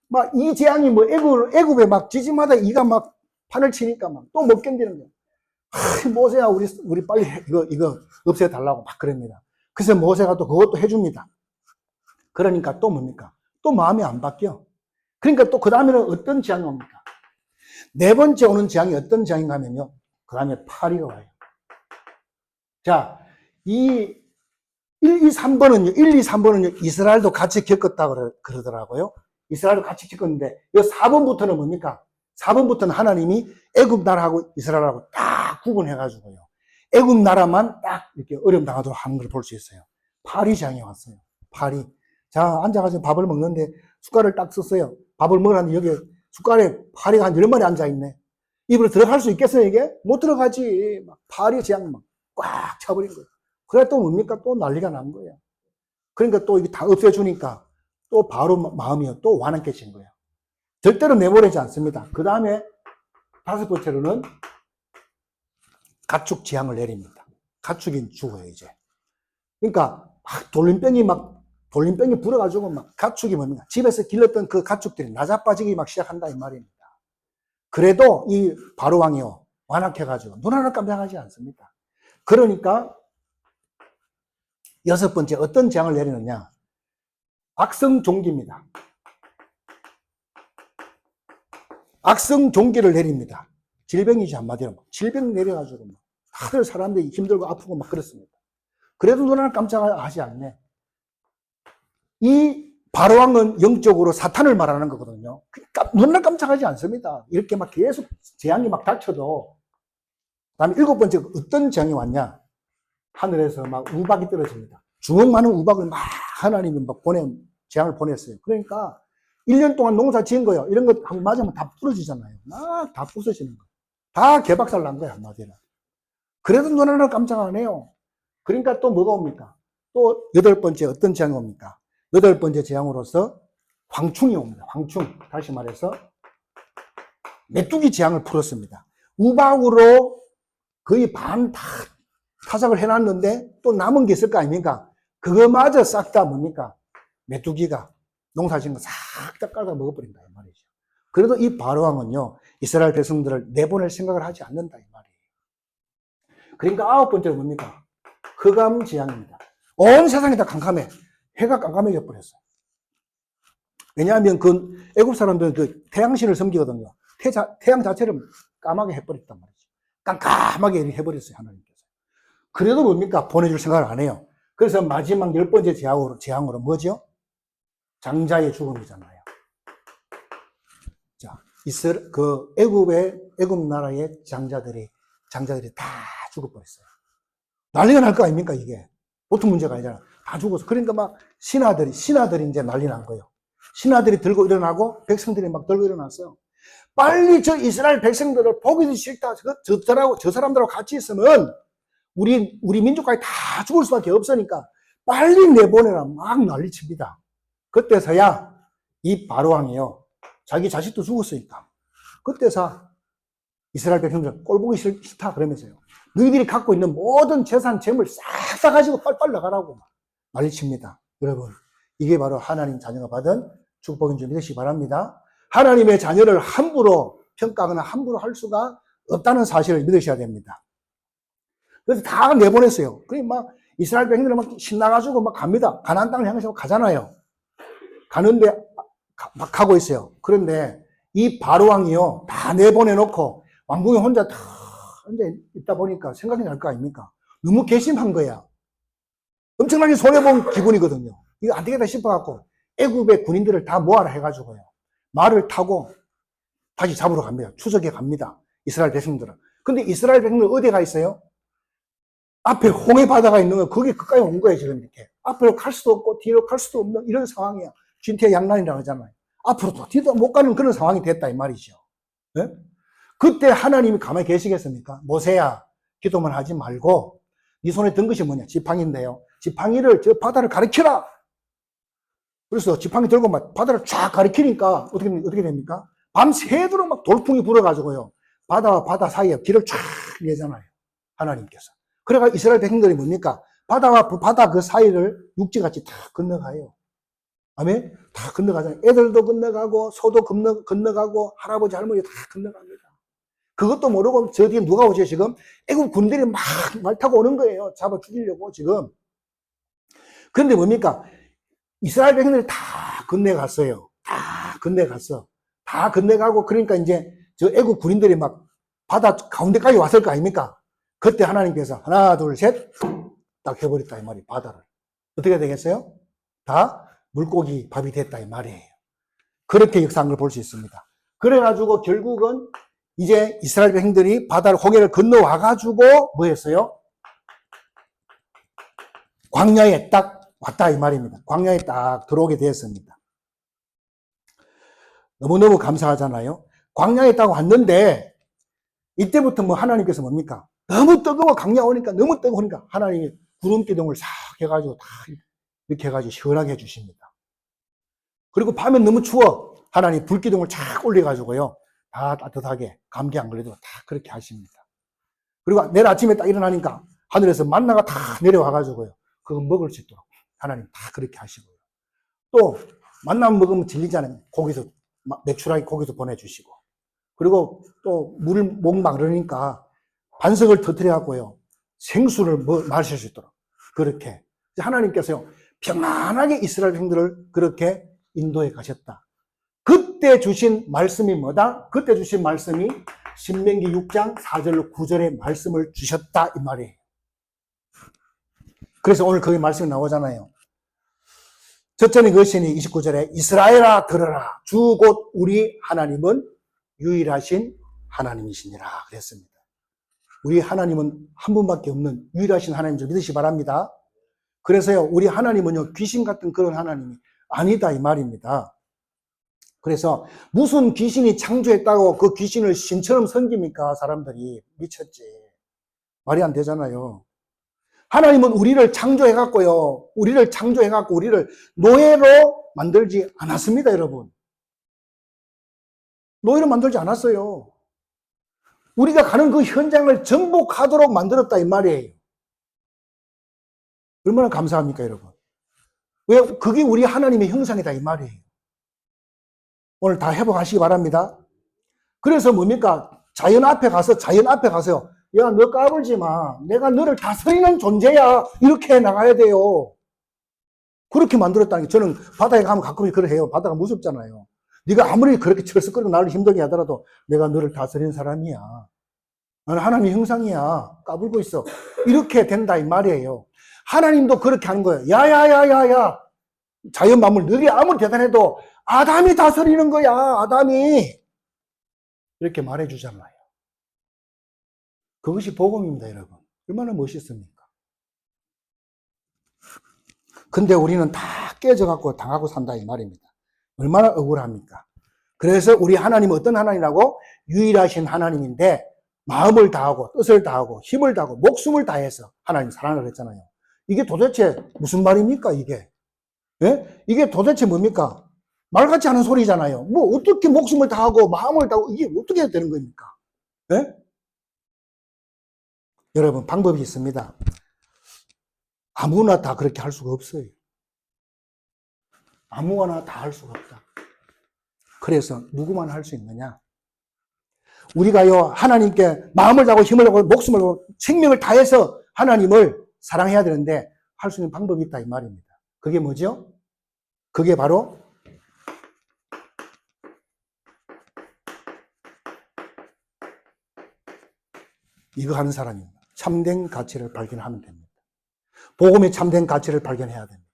막 이 재앙이 뭐 애굽에 막 지지마다 이가 막 판을 치니까 막 또 못 견디는 거예요. 모세야, 우리 빨리 이거 없애달라고 막 그럽니다. 그래서 모세가 또 그것도 해줍니다. 그러니까 또 뭡니까? 또 마음이 안 바뀌어. 그러니까 또 그 다음에는 어떤 재앙이 옵니까? 네 번째 오는 재앙이 어떤 재앙인가 하면요. 그 다음에 파리가 와요. 자, 1, 2, 3번은요, 이스라엘도 같이 겪었다고 그러더라고요. 이스라엘도 같이 겪었는데, 이 4번부터는 뭡니까? 4번부터는 하나님이 애굽 나라하고 이스라엘하고 딱 구분해가지고요. 애굽 나라만 딱 이렇게 어려움 당하도록 하는 걸 볼 수 있어요. 파리 재앙이 왔어요. 파리. 자, 앉아가지고 밥을 먹는데 숟갈을 딱 썼어요. 밥을 먹으라는데 여기 숟갈에 파리가 한 10마리 앉아있네. 입으로 들어갈 수 있겠어요, 이게? 못 들어가지. 막 파리 재앙 막 꽉 차버린 거예요. 그래 또 뭡니까? 또 난리가 난 거예요. 그러니까 또 이게 다 없애주니까 또 바로 마음이 또 완악해진 거예요. 절대로 내보내지 않습니다. 그 다음에 5번째로는 가축 재앙을 내립니다. 가축이 죽어요, 이제. 그러니까 돌림병이 불어가지고 막 가축이 뭡니까? 집에서 길렀던 그 가축들이 나자빠지기 막 시작한다 이 말입니다. 그래도 이 바로왕이요, 완악해가지고 눈 하나 깜짝하지 않습니다. 그러니까 6번째 어떤 재앙을 내리느냐? 악성종기입니다. 악성종기를 내립니다. 질병이지 한마디로. 질병 내려가지고 다들 사람들이 힘들고 아프고 막 그렇습니다. 그래도 눈 하나 깜짝하지 않네. 이 바로왕은 영적으로 사탄을 말하는 거거든요. 눈을 깜짝하지 않습니다. 이렇게 막 계속 재앙이 막 닥쳐도. 다음에 7번째 어떤 재앙이 왔냐? 하늘에서 막 우박이 떨어집니다. 주먹 많은 우박을 막 하나님이 막 재앙을 보냈어요. 그러니까 1년 동안 농사 지은 거예요. 이런 거 맞으면 다 부러지잖아요. 막 다 부서지는 거예요. 다 개박살 난 거예요, 한마디로. 그래도 눈 하나 깜짝 안 해요. 그러니까 또 뭐가 옵니까? 또 8번째 어떤 재앙이 옵니까? 8번째 재앙으로서 황충이 옵니다. 황충. 다시 말해서 메뚜기 재앙을 풀었습니다. 우박으로 거의 반 다 타작을 해놨는데 또 남은 게 있을 거 아닙니까? 그거마저 싹 다 뭡니까? 메뚜기가 농사 지은 거 싹 다 깔아 먹어버린다 이 말이죠. 그래도 이 바로왕은요, 이스라엘 백성들을 내보낼 생각을 하지 않는다 이 말이에요. 그러니까 9번째는 뭡니까? 흑암 재앙입니다. 온 세상이 다 깜깜해. 해가 깜깜해져 버렸어요. 왜냐하면 그 애굽 사람들은 그 태양신을 섬기거든요. 태양 자체를 까맣게 해버렸단 말이죠. 깜깜하게 해버렸어요, 하나님께서. 그래도 뭡니까? 보내줄 생각을 안 해요. 그래서 마지막 10번째 재앙으로 뭐죠? 장자의 죽음이잖아요. 자, 애굽 나라의 장자들이 다 죽어버렸어요. 난리가 날 거 아닙니까, 이게? 보통 문제가 아니잖아. 다 죽어서. 그러니까 막 신하들이 이제 난리 난 거예요. 신하들이 들고 일어나고 백성들이 막 들고 일어났어요. 빨리 저 이스라엘 백성들을 보기도 싫다. 저 사람들하고 같이 있으면 우리 민족까지 다 죽을 수밖에 없으니까 빨리 내보내라. 막 난리칩니다. 그때서야 이 바로왕이요, 자기 자식도 죽었으니까 그때서 이스라엘 백성들 꼴보기 싫다 그러면서요, 너희들이 갖고 있는 모든 재산, 재물 싹 가지고 빨빨 나가라고 난리칩니다. 여러분, 이게 바로 하나님 자녀가 받은 축복인 줄 믿으시기 바랍니다. 하나님의 자녀를 함부로 평가하거나 함부로 할 수가 없다는 사실을 믿으셔야 됩니다. 그래서 다 내보냈어요. 그러니 막 이스라엘 백성들은 막 신나가지고 막 갑니다. 가나안 땅을 향해서 가잖아요. 가는데 막 가고 있어요. 그런데 이 바로 왕이요, 다 내보내놓고 왕궁에 혼자 다 앉아 있다 보니까 생각이 날 거 아닙니까? 너무 괘씸한 거야. 엄청나게 손해본 기분이거든요. 이거 안 되겠다 싶어갖고 애굽의 군인들을 다 모아라 해가지고요, 말을 타고 다시 잡으러 갑니다. 추적해 갑니다. 이스라엘 백성들은. 근데 이스라엘 백성들 어디에 가 있어요? 앞에 홍해 바다가 있는 거, 거기 가까이 온 거예요, 지금 이렇게. 앞으로 갈 수도 없고, 뒤로 갈 수도 없는 이런 상황이야. 진퇴양난이라고 하잖아요. 앞으로도 뒤도 못 가는 그런 상황이 됐다, 이 말이죠. 네? 그때 하나님이 가만히 계시겠습니까? 모세야, 기도만 하지 말고, 네 손에 든 것이 뭐냐? 지팡이인데요. 지팡이를 저 바다를 가리키라! 그래서 지팡이 들고 막 바다를 쫙 가리키니까 어떻게 됩니까? 밤새도록 막 돌풍이 불어가지고요, 바다와 바다 사이에 길을 쫙 내잖아요, 하나님께서. 그래가 이스라엘 백성들이 뭡니까? 바다와 바다 그 사이를 육지같이 다 건너가요. 아멘? 다 건너가잖아요. 애들도 건너가고, 소도 건너가고, 할아버지, 할머니 다 건너갑니다. 그것도 모르고 저 뒤에 누가 오죠, 지금? 애국 군들이 막 말 타고 오는 거예요. 잡아 죽이려고, 지금. 그런데 뭡니까? 이스라엘 백성들이 다 건너갔어요. 다 건너갔어. 다 건너가고, 그러니까 이제 저 애국 군인들이 막 바다 가운데까지 왔을 거 아닙니까? 그때 하나님께서 하나, 둘, 셋, 딱 해버렸다, 이 말이, 바다를. 어떻게 되겠어요? 다 물고기 밥이 됐다, 이 말이에요. 그렇게 역사한 걸 볼 수 있습니다. 그래가지고 결국은 이제 이스라엘 백성들이 바다를, 홍해를 건너와가지고 뭐 했어요? 광야에 딱 왔다, 이 말입니다. 광야에 딱 들어오게 되었습니다. 너무너무 감사하잖아요. 광야에 딱 왔는데, 이때부터 뭐 하나님께서 뭡니까? 너무 뜨거워, 광야 오니까, 너무 뜨거우니까 하나님이 구름 기둥을 싹 해가지고 다 이렇게 해가지고 시원하게 해주십니다. 그리고 밤엔 너무 추워, 하나님 불 기둥을 쫙 올려가지고요, 다 따뜻하게, 감기 안 걸려도 다 그렇게 하십니다. 그리고 내일 아침에 딱 일어나니까 하늘에서 만나가 다 내려와가지고요, 그거 먹을 수 있도록 하나님 다 그렇게 하시고요. 또 만나 먹으면 질리잖아요. 고기도, 매출하게 고기도 보내주시고, 그리고 또 물 목막 그러니까 반석을 터뜨려갖고요, 생수를 마실 수 있도록 그렇게 하나님께서요, 평안하게 이스라엘 백성들을 그렇게 인도해 가셨다. 그때 주신 말씀이 뭐다? 그때 주신 말씀이 신명기 6장 4절로 9절의 말씀을 주셨다, 이 말이에요. 그래서 오늘 거기 말씀이 나오잖아요. 첫째는 그것이니 29절에 이스라엘아 들어라, 주 곧 우리 하나님은 유일하신 하나님이시니라 그랬습니다. 우리 하나님은 한 분밖에 없는 유일하신 하나님 좀 믿으시 바랍니다. 그래서요, 우리 하나님은요, 귀신 같은 그런 하나님이 아니다, 이 말입니다. 그래서 무슨 귀신이 창조했다고 그 귀신을 신처럼 섬깁니까? 사람들이 미쳤지. 말이 안 되잖아요. 하나님은 우리를 창조해갖고요, 우리를 노예로 만들지 않았습니다, 여러분. 노예로 만들지 않았어요. 우리가 가는 그 현장을 정복하도록 만들었다, 이 말이에요. 얼마나 감사합니까, 여러분? 왜? 그게 우리 하나님의 형상이다, 이 말이에요. 오늘 다 회복하시기 바랍니다. 그래서 뭡니까? 자연 앞에 가서요, 야, 너 까불지 마, 내가 너를 다스리는 존재야, 이렇게 나가야 돼요. 그렇게 만들었다는 게, 저는 바다에 가면 가끔 그래요. 바다가 무섭잖아요. 네가 아무리 그렇게 철썩거리고 나를 힘들게 하더라도 내가 너를 다스리는 사람이야, 나는 하나님의 형상이야, 까불고 있어, 이렇게 된다, 이 말이에요. 하나님도 그렇게 하는 거예요. 야야야야야, 자연 만물 너희 아무리 대단해도 아담이 다스리는 거야, 아담이, 이렇게 말해주잖아요. 그것이 복음입니다, 여러분. 얼마나 멋있습니까? 근데 우리는 다 깨져갖고 당하고 산다, 이 말입니다. 얼마나 억울합니까? 그래서 우리 하나님은 어떤 하나님이라고? 유일하신 하나님인데 마음을 다하고 뜻을 다하고 힘을 다하고 목숨을 다해서 하나님 사랑을 했잖아요. 이게 도대체 무슨 말입니까, 이게? 예? 이게 도대체 뭡니까? 말 같지 않은 소리잖아요. 뭐 어떻게 목숨을 다하고 마음을 다하고 이게 어떻게 되는 겁니까? 예? 여러분, 방법이 있습니다. 아무나 다 그렇게 할 수가 없어요. 아무거나 다 할 수가 없다. 그래서 누구만 할 수 있느냐? 우리가요, 하나님께 마음을 다하고 힘을 다하고 목숨을 다하고 생명을 다해서 하나님을 사랑해야 되는데 할 수 있는 방법이 있다 이 말입니다. 그게 뭐죠? 그게 바로 이거 하는 사람입니다. 참된 가치를 발견하면 됩니다. 복음의 참된 가치를 발견해야 됩니다.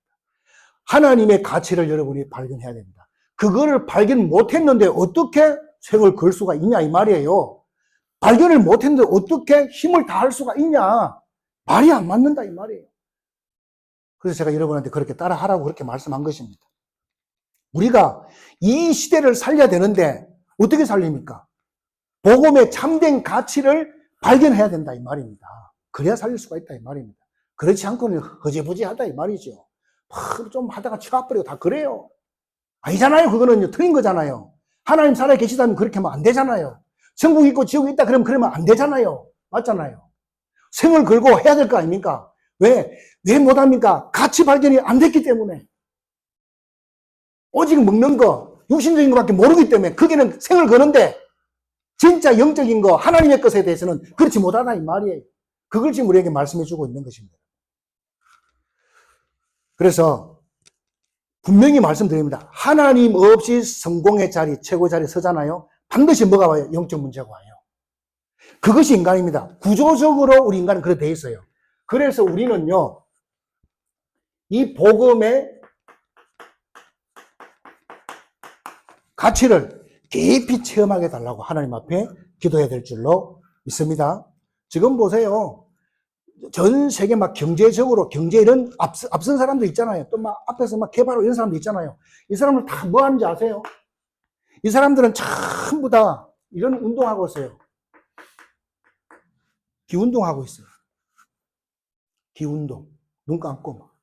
하나님의 가치를 여러분이 발견해야 됩니다. 그거를 발견 못했는데 어떻게 생을 걸 수가 있냐 이 말이에요. 발견을 못했는데 어떻게 힘을 다할 수가 있냐. 말이 안 맞는다 이 말이에요. 그래서 제가 여러분한테 그렇게 따라하라고 그렇게 말씀한 것입니다. 우리가 이 시대를 살려야 되는데 어떻게 살립니까? 복음의 참된 가치를 발견해야 된다 이 말입니다. 그래야 살릴 수가 있다 이 말입니다. 그렇지 않고는 허지부지하다 이 말이죠. 좀 하다가 치워버리고 다 그래요. 아니잖아요. 그거는 틀린 거잖아요. 하나님 살아 계시다면 그렇게 하면 안 되잖아요. 천국 있고 지옥 있다 그러면 안 되잖아요. 맞잖아요. 생을 걸고 해야 될 거 아닙니까? 왜 못합니까? 가치 발견이 안 됐기 때문에. 오직 먹는 거, 육신적인 것밖에 모르기 때문에 거기는 생을 거는데 진짜 영적인 거, 하나님의 것에 대해서는 그렇지 못하다 이 말이에요. 그걸 지금 우리에게 말씀해 주고 있는 것입니다. 그래서 분명히 말씀드립니다. 하나님 없이 성공의 자리, 최고 자리에 서잖아요. 반드시 뭐가 와요? 영적 문제가 와요. 그것이 인간입니다. 구조적으로 우리 인간은 그렇게 돼 있어요. 그래서 우리는요, 이 복음의 가치를 깊이 체험하게 달라고 하나님 앞에 기도해야 될 줄로 믿습니다. 지금 보세요. 전 세계 막 경제적으로, 경제 이런 앞선 사람도 있잖아요. 또 막 앞에서 막 개발하고 이런 사람도 있잖아요. 이 사람들 다 뭐 하는지 아세요? 이 사람들은 전부 다 이런 운동하고 있어요. 기운동하고 있어요. 기운동. 눈 감고 막.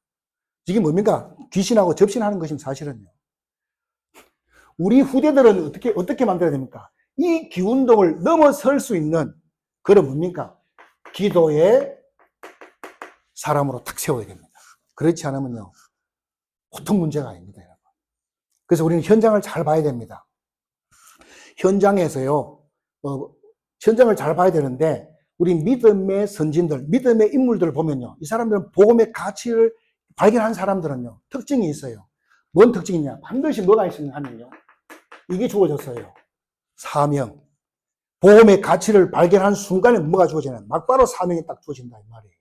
이게 뭡니까? 귀신하고 접신하는 것이 사실은요. 우리 후대들은 어떻게 만들어야 됩니까? 이 기운동을 넘어설 수 있는 그런 뭡니까? 기도의 사람으로 탁 세워야 됩니다. 그렇지 않으면요, 보통 문제가 아닙니다, 여러분. 그래서 우리는 현장을 잘 봐야 됩니다. 현장에서요, 현장을 잘 봐야 되는데, 우리 믿음의 선진들, 믿음의 인물들을 보면요, 이 사람들은 복음의 가치를 발견한 사람들은요, 특징이 있어요. 뭔 특징이냐? 반드시 뭐가 있으냐 하면요, 이게 주어졌어요. 사명. 복음의 가치를 발견한 순간에 뭐가 주어지냐? 막바로 사명이 딱 주어진다, 이 말이에요.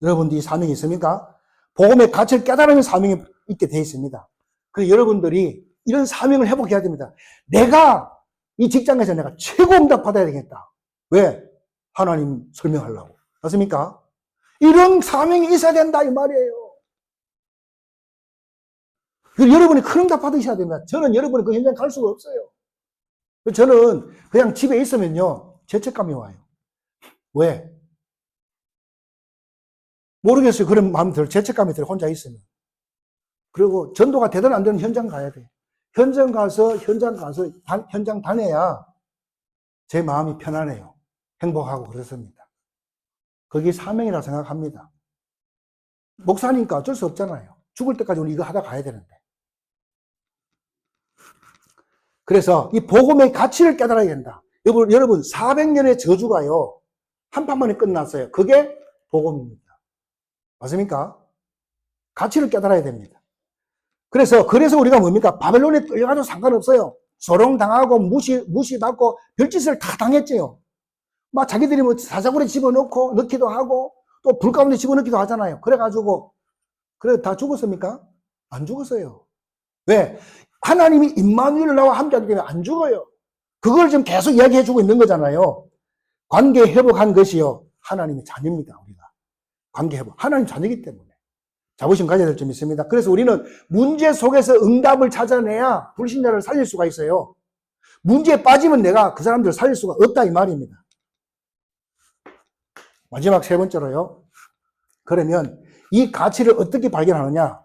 여러분들이 사명이 있습니까? 복음의 가치를 깨달으면 사명이 있게 되어 있습니다. 그래서 여러분들이 이런 사명을 회복해야 됩니다. 내가 이 직장에서 내가 최고 응답 받아야 되겠다. 왜? 하나님 설명하려고. 맞습니까? 이런 사명이 있어야 된다 이 말이에요. 여러분이 큰 응답 받으셔야 됩니다. 저는 여러분이 그 현장 갈 수가 없어요. 저는 그냥 집에 있으면요, 죄책감이 와요. 왜? 모르겠어요. 그런 마음이 들어요. 죄책감이 들어요. 혼자 있으면. 그리고 전도가 되든 안 되든 현장 가야 돼. 현장 가서 현장 다녀야 제 마음이 편안해요. 행복하고 그렇습니다. 그게 사명이라 생각합니다. 목사니까 어쩔 수 없잖아요. 죽을 때까지 우리 이거 하다 가야 되는데. 그래서 이 복음의 가치를 깨달아야 된다. 여러분 400년의 저주가요, 한 판만에 끝났어요. 그게 복음입니다. 맞습니까? 가치를 깨달아야 됩니다. 그래서 우리가 뭡니까? 바벨론에 끌려가도 상관없어요. 조롱당하고 무시받고 별짓을 다 당했죠. 막 자기들이 뭐 사자굴에 넣기도 하고 또 불 가운데 집어넣기도 하잖아요. 그래가지고 그래 다 죽었습니까? 안 죽었어요. 왜? 하나님이 임마누엘 나와 함께하기 때문에 안 죽어요. 그걸 지금 계속 이야기해주고 있는 거잖아요. 관계 회복한 것이요, 하나님의 자녀입니다. 우리가 관계 회복, 하나님 자녀이기 때문에 자부심 가져야 될 점이 있습니다. 그래서 우리는 문제 속에서 응답을 찾아내야 불신자를 살릴 수가 있어요. 문제에 빠지면 내가 그 사람들을 살릴 수가 없다 이 말입니다. 마지막 세 번째로요. 그러면 이 가치를 어떻게 발견하느냐?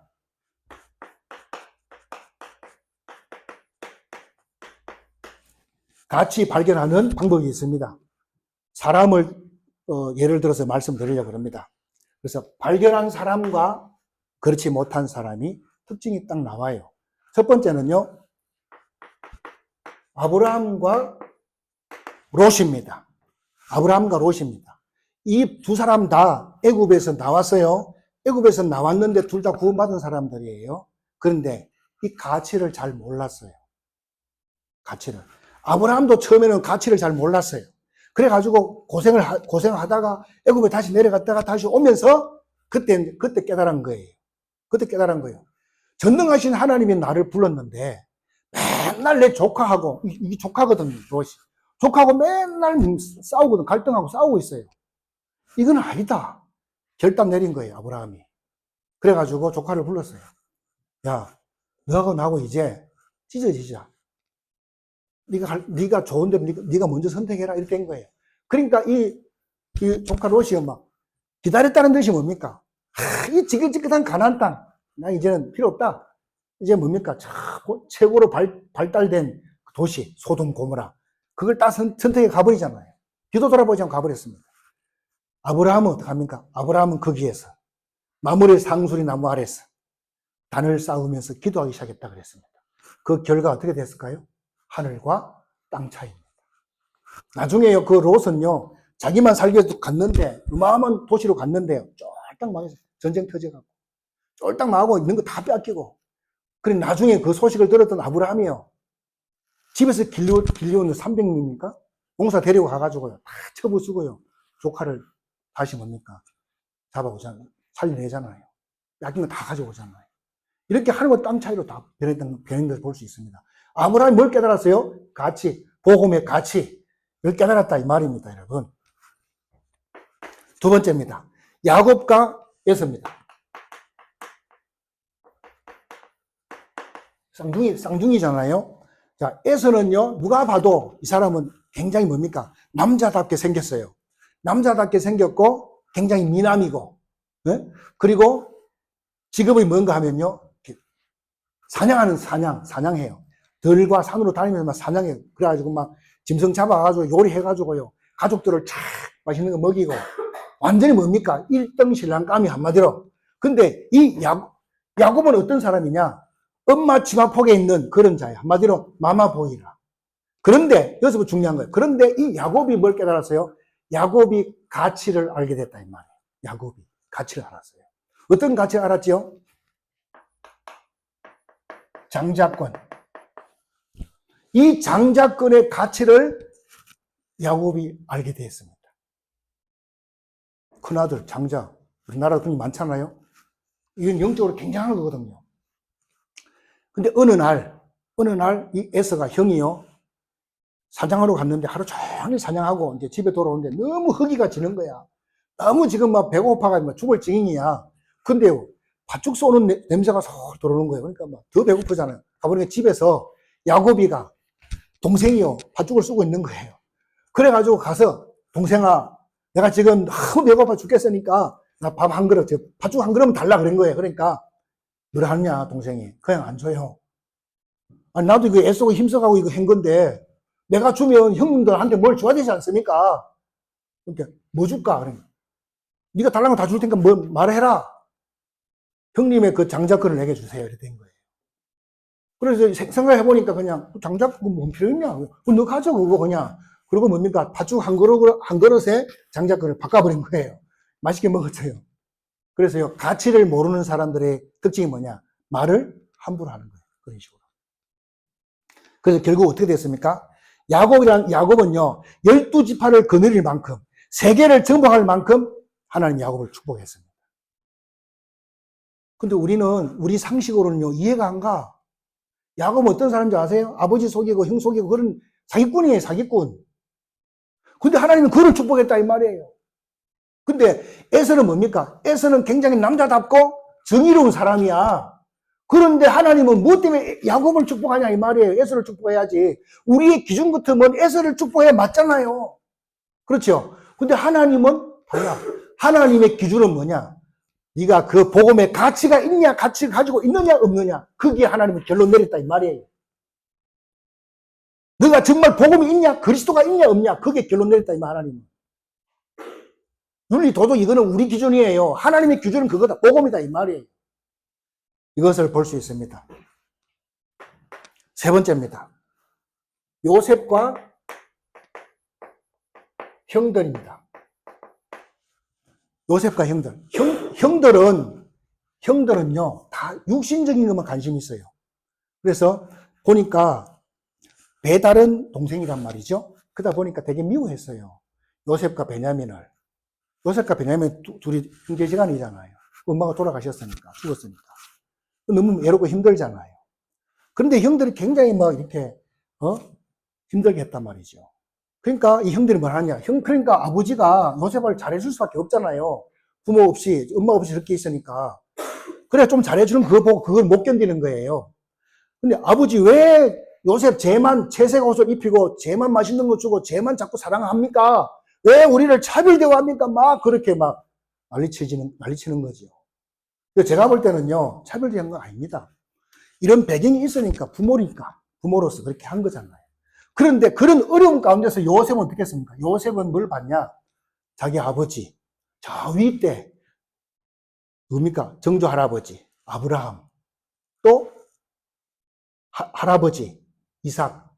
가치 발견하는 방법이 있습니다. 사람을 예를 들어서 말씀드리려고 합니다. 그래서 발견한 사람과 그렇지 못한 사람이 특징이 딱 나와요. 첫 번째는요, 아브라함과 롯입니다. 아브라함과 롯입니다. 이 두 사람 다 애굽에서 나왔어요. 애굽에서 나왔는데 둘 다 구원받은 사람들이에요. 그런데 이 가치를 잘 몰랐어요. 가치를. 아브라함도 처음에는 가치를 잘 몰랐어요. 그래가지고 고생하다가 애굽에 다시 내려갔다가 다시 오면서 그때 깨달은 거예요. 그때 깨달은 거예요. 전능하신 하나님이 나를 불렀는데 맨날 내 조카하고, 이게 조카거든요. 조카하고 맨날 싸우거든. 갈등하고 싸우고 있어요. 이건 아니다. 결단 내린 거예요, 아브라함이. 그래가지고 조카를 불렀어요. 야, 너하고 나하고 이제 찢어지자. 네가 좋은데 네가 먼저 선택해라. 이렇게 된 거예요. 그러니까 이 조카 롯이 막 기다렸다는 뜻이 뭡니까? 이 지긋지긋한 가나안 땅, 나 이제는 필요 없다. 이제 뭡니까? 최고로 발달된 도시 소돔 고모라, 그걸 딱 선택해 가버리잖아요. 뒤도 돌아보지 않고 가버렸습니다. 아브라함은 어떡합니까? 아브라함은 거기에서 마므레 상수리 나무 아래서 단을 쌓으면서 기도하기 시작했다 그랬습니다. 그 결과 어떻게 됐을까요? 하늘과 땅 차이입니다. 나중에요, 그 롯은요, 자기만 살기 위해서 갔는데, 어마어마한 도시로 갔는데요, 쫄딱 망해서 전쟁 터져가고, 쫄딱 망하고 있는 거 다 뺏기고, 그래, 나중에 그 소식을 들었던 아브라함이요, 집에서 길리오는 300명입니까? 공사 데리고 가가지고요, 다 처부 쓰고요, 조카를 다시 뭡니까? 잡아오잖아요. 살려내잖아요. 뺏긴 거 다 가져오잖아요. 이렇게 하늘과 땅 차이로 다 변했던 것을 볼 수 있습니다. 아브라함이 뭘 깨달았어요? 가치, 복음의 가치. 이걸 깨달았다 이 말입니다, 여러분. 두 번째입니다. 야곱과 에서입니다. 쌍둥이잖아요. 자, 에서는요, 누가 봐도 이 사람은 굉장히 뭡니까? 남자답게 생겼어요. 남자답게 생겼고, 굉장히 미남이고, 네? 그리고 직업이 뭔가 하면요, 사냥해요. 들과 산으로 다니면서 막 사냥해요. 그래가지고 막 짐승 잡아가지고 요리해가지고요, 가족들을 착 맛있는 거 먹이고, 완전히 뭡니까? 1등 신랑감이 한마디로. 근데 이 야곱은 어떤 사람이냐? 엄마 치마폭에 있는 그런 자예요. 한마디로 마마보이라. 그런데 여기서 중요한 거예요. 그런데 이 야곱이 뭘 깨달았어요? 야곱이 가치를 알게 됐다 이 말이에요. 야곱이 가치를 알았어요. 어떤 가치를 알았죠? 장자권. 이 장자권의 가치를 야곱이 알게 되었습니다. 큰아들, 장자. 우리나라 돈이 많잖아요. 이건 영적으로 굉장한 거거든요. 근데 어느 날 이 에서가 형이요, 사냥하러 갔는데 하루 종일 사냥하고 이제 집에 돌아오는데 너무 허기가 지는 거야. 너무 지금 막 배고파가지고 죽을 지경이야. 근데요, 팥죽 쏘는 냄새가 쏙 들어오는 거예요. 그러니까 막 더 배고프잖아요. 가보니까 집에서 야곱이가 동생이요, 팥죽을 쏘고 있는 거예요. 그래가지고 가서, 동생아, 내가 지금 너무 배고파 죽겠으니까 나 밥 한 그릇, 팥죽 한 그릇만 달라 그런 거예요. 그러니까 뭐라 하냐, 동생이. 그냥 안 줘요. 아니, 나도 이거 애쓰고 힘써가고 이거 한 건데, 내가 주면 형님들한테 뭘 줘야 되지 않습니까? 그러니까, 뭐 줄까? 그러면. 네가 달라는 거 다 줄 테니까 뭐 말해라. 형님의 그 장자권을 내게 주세요. 이렇게 된 거예요. 그래서 생각해보니까 그냥, 장자권 뭔 필요 있냐? 너 가져, 그거 그냥. 그리고 뭡니까? 팥죽 한 그릇에 장자권을 바꿔버린 거예요. 맛있게 먹었어요. 그래서요, 가치를 모르는 사람들의 특징이 뭐냐? 말을 함부로 하는 거예요. 그런 식으로. 그래서 결국 어떻게 됐습니까? 야곱은요, 12지파를 거느릴 만큼, 세계를 정복할 만큼 하나님 야곱을 축복했습니다. 근데 우리 상식으로는요, 이해가 안 가. 야곱은 어떤 사람인지 아세요? 아버지 속이고 형 속이고 그런 사기꾼이에요, 사기꾼. 근데 하나님은 그를 축복했다 이 말이에요. 근데 에서는 뭡니까? 에서는 굉장히 남자답고 정의로운 사람이야. 그런데 하나님은 무엇 때문에 야곱을 축복하냐 이 말이에요. 에서를 축복해야지. 우리의 기준 같으면 에서를 축복해야 맞잖아요. 그렇죠? 근데 하나님은 달라. 하나님의 기준은 뭐냐? 네가 그 복음의 가치가 있냐, 가치를 가지고 있느냐, 없느냐. 거기에 하나님은 결론 내렸다 이 말이에요. 너가 정말 복음이 있냐, 그리스도가 있냐, 없냐. 거기에 결론 내렸다 이 말 하나님은. 윤리, 도덕, 이거는 우리 기준이에요. 하나님의 기준은 그거다. 복음이다 이 말이에요. 이것을 볼 수 있습니다. 세 번째입니다. 요셉과 형들입니다. 요셉과 형들. 형들은요, 다 육신적인 것만 관심이 있어요. 그래서 보니까 배달은 동생이란 말이죠. 그러다 보니까 되게 미워했어요. 요셉과 베냐민을. 요셉과 베냐민 둘이 형제지간이잖아요. 엄마가 돌아가셨으니까, 죽었으니까. 너무 외롭고 힘들잖아요. 그런데 형들이 굉장히 막 이렇게, 힘들게 했단 말이죠. 그러니까 이 형들이 뭘 하냐. 그러니까 아버지가 요셉을 잘해줄 수밖에 없잖아요. 부모 없이, 엄마 없이 이렇게 있으니까. 그래, 좀 잘해주는 그거 보고 그걸 못 견디는 거예요. 근데 아버지 왜 요셉 쟤만 채색 옷을 입히고 쟤만 맛있는 거 주고 쟤만 자꾸 사랑합니까? 왜 우리를 차별 대우합니까? 막 그렇게 막 난리치는 거죠. 제가 볼 때는요, 차별 대우한 건 아닙니다. 이런 배경이 있으니까 부모로서 그렇게 한 거잖아요. 그런데 그런 어려움 가운데서 요셉은 어떻게 했습니까? 요셉은 뭘 봤냐? 자기 아버지, 저 위 때, 누굽니까? 정조 할아버지, 아브라함, 또 할아버지, 이삭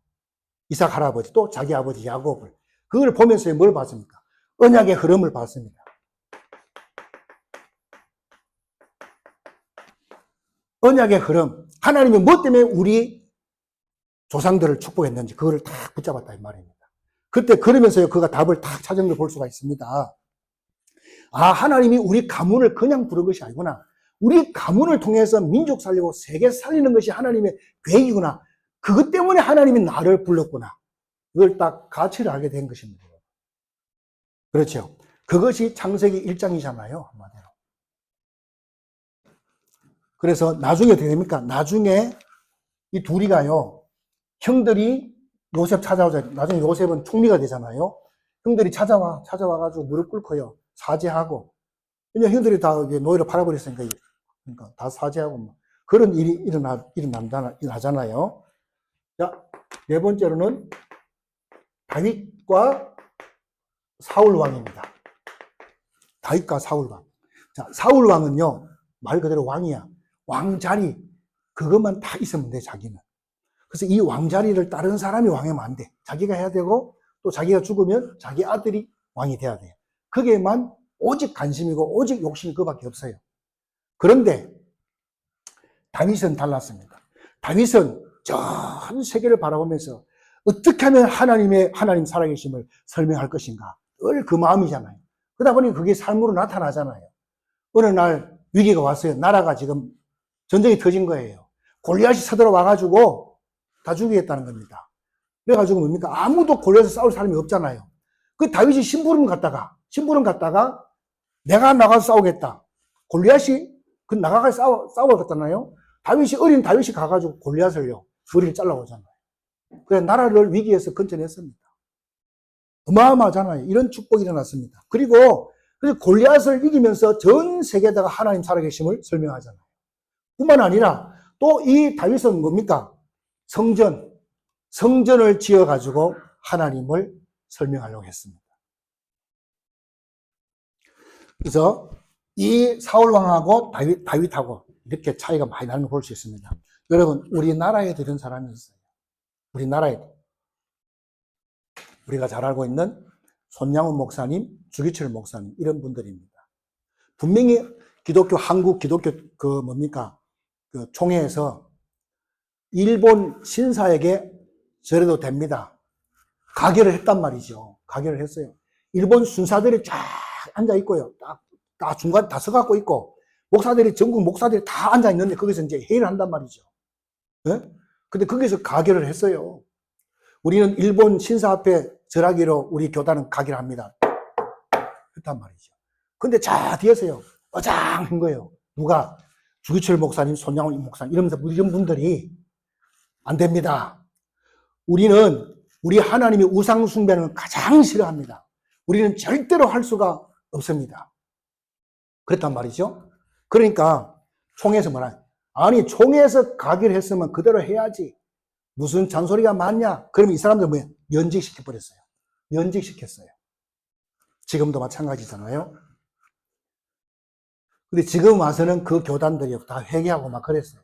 할아버지, 또 자기 아버지 야곱을. 그걸 보면서 뭘 봤습니까? 언약의 흐름을 봤습니다. 언약의 흐름. 하나님이 뭐 때문에 우리 조상들을 축복했는지 그거를 딱 붙잡았다 이 말입니다. 그때 그러면서 그가 답을 딱 찾은 걸 볼 수가 있습니다. 아, 하나님이 우리 가문을 그냥 부른 것이 아니구나. 우리 가문을 통해서 민족 살리고 세계 살리는 것이 하나님의 계획이구나. 그것 때문에 하나님이 나를 불렀구나. 그걸 딱 가치를 알게 된 것입니다. 그렇죠. 그것이 창세기 1장이잖아요. 한마디로. 그래서 나중에 어떻게 됩니까? 나중에 이 둘이가요, 형들이 요셉 찾아오자. 나중에 요셉은 총리가 되잖아요. 형들이 찾아와가지고 무릎 꿇고요. 사죄하고. 왜냐면 형들이 다 노예로 팔아버렸으니까, 그러니까 다 사죄하고, 뭐. 그런 일이 일어나잖아요. 자, 네 번째로는 다윗과 사울 왕입니다. 다윗과 사울 왕. 자, 사울 왕은요, 말 그대로 왕이야. 왕자리, 그것만 다 있으면 돼, 자기는. 그래서 이 왕자리를 다른 사람이 왕하면 안 돼. 자기가 해야 되고, 또 자기가 죽으면 자기 아들이 왕이 돼야 돼요. 그게만 오직 관심이고, 오직 욕심이 그밖에 없어요. 그런데, 다윗은 달랐습니다. 다윗은 전 세계를 바라보면서 어떻게 하면 하나님 살아계심을 설명할 것인가. 늘 그 마음이잖아요. 그러다 보니 그게 삶으로 나타나잖아요. 어느 날 위기가 왔어요. 나라가 지금 전쟁이 터진 거예요. 골리앗이 쳐들어와가지고 다 죽이겠다는 겁니다. 그래가지고 뭡니까? 아무도 골리앗에 싸울 사람이 없잖아요. 그 다윗이 심부름 갔다가 내가 나가서 싸우겠다. 골리앗이 나가서 싸우겠잖아요. 어린 다윗이 가가지고 골리앗을요, 머리를 잘라오잖아요. 그래서 나라를 위기에서 건져냈습니다. 어마어마하잖아요. 이런 축복이 일어났습니다. 그래서 골리앗을 이기면서 전 세계에다가 하나님 살아계심을 설명하잖아요. 뿐만 아니라 또 이 다윗은 뭡니까? 성전을 지어가지고 하나님을 설명하려고 했습니다. 그래서 이 사울왕하고 다윗하고 이렇게 차이가 많이 나는 걸 볼 수 있습니다. 여러분, 우리나라에도 이런 사람이 있어요. 우리나라에도. 우리가 잘 알고 있는 손양훈 목사님, 주기철 목사님, 이런 분들입니다. 분명히 한국 기독교 총회에서 일본 신사에게 저래도 됩니다. 가결을 했단 말이죠. 가결을 했어요. 일본 순사들이 쫙 앉아 있고요. 다 중간에 다 서갖고 있고, 전국 목사들이 다 앉아 있는데, 거기서 이제 회의를 한단 말이죠. 네? 근데 거기서 가결을 했어요. 우리는 일본 신사 앞에 절하기로 우리 교단은 가기를 합니다. 그랬단 말이죠. 근데 뒤에서요, 어장한 거예요. 누가? 주기철 목사님, 손양훈 목사님, 이러면서 이런 분들이 안 됩니다. 우리 하나님의 우상숭배는 가장 싫어합니다. 우리는 절대로 할 수가 없습니다. 그랬단 말이죠. 그러니까 총회에서 뭐라? 아니, 총회에서 가기를 했으면 그대로 해야지. 무슨 잔소리가 많냐? 그러면 이 사람들 면직시켜버렸어요. 면직시켰어요. 지금도 마찬가지잖아요. 근데 지금 와서는 그 교단들이 다 회개하고 막 그랬어요.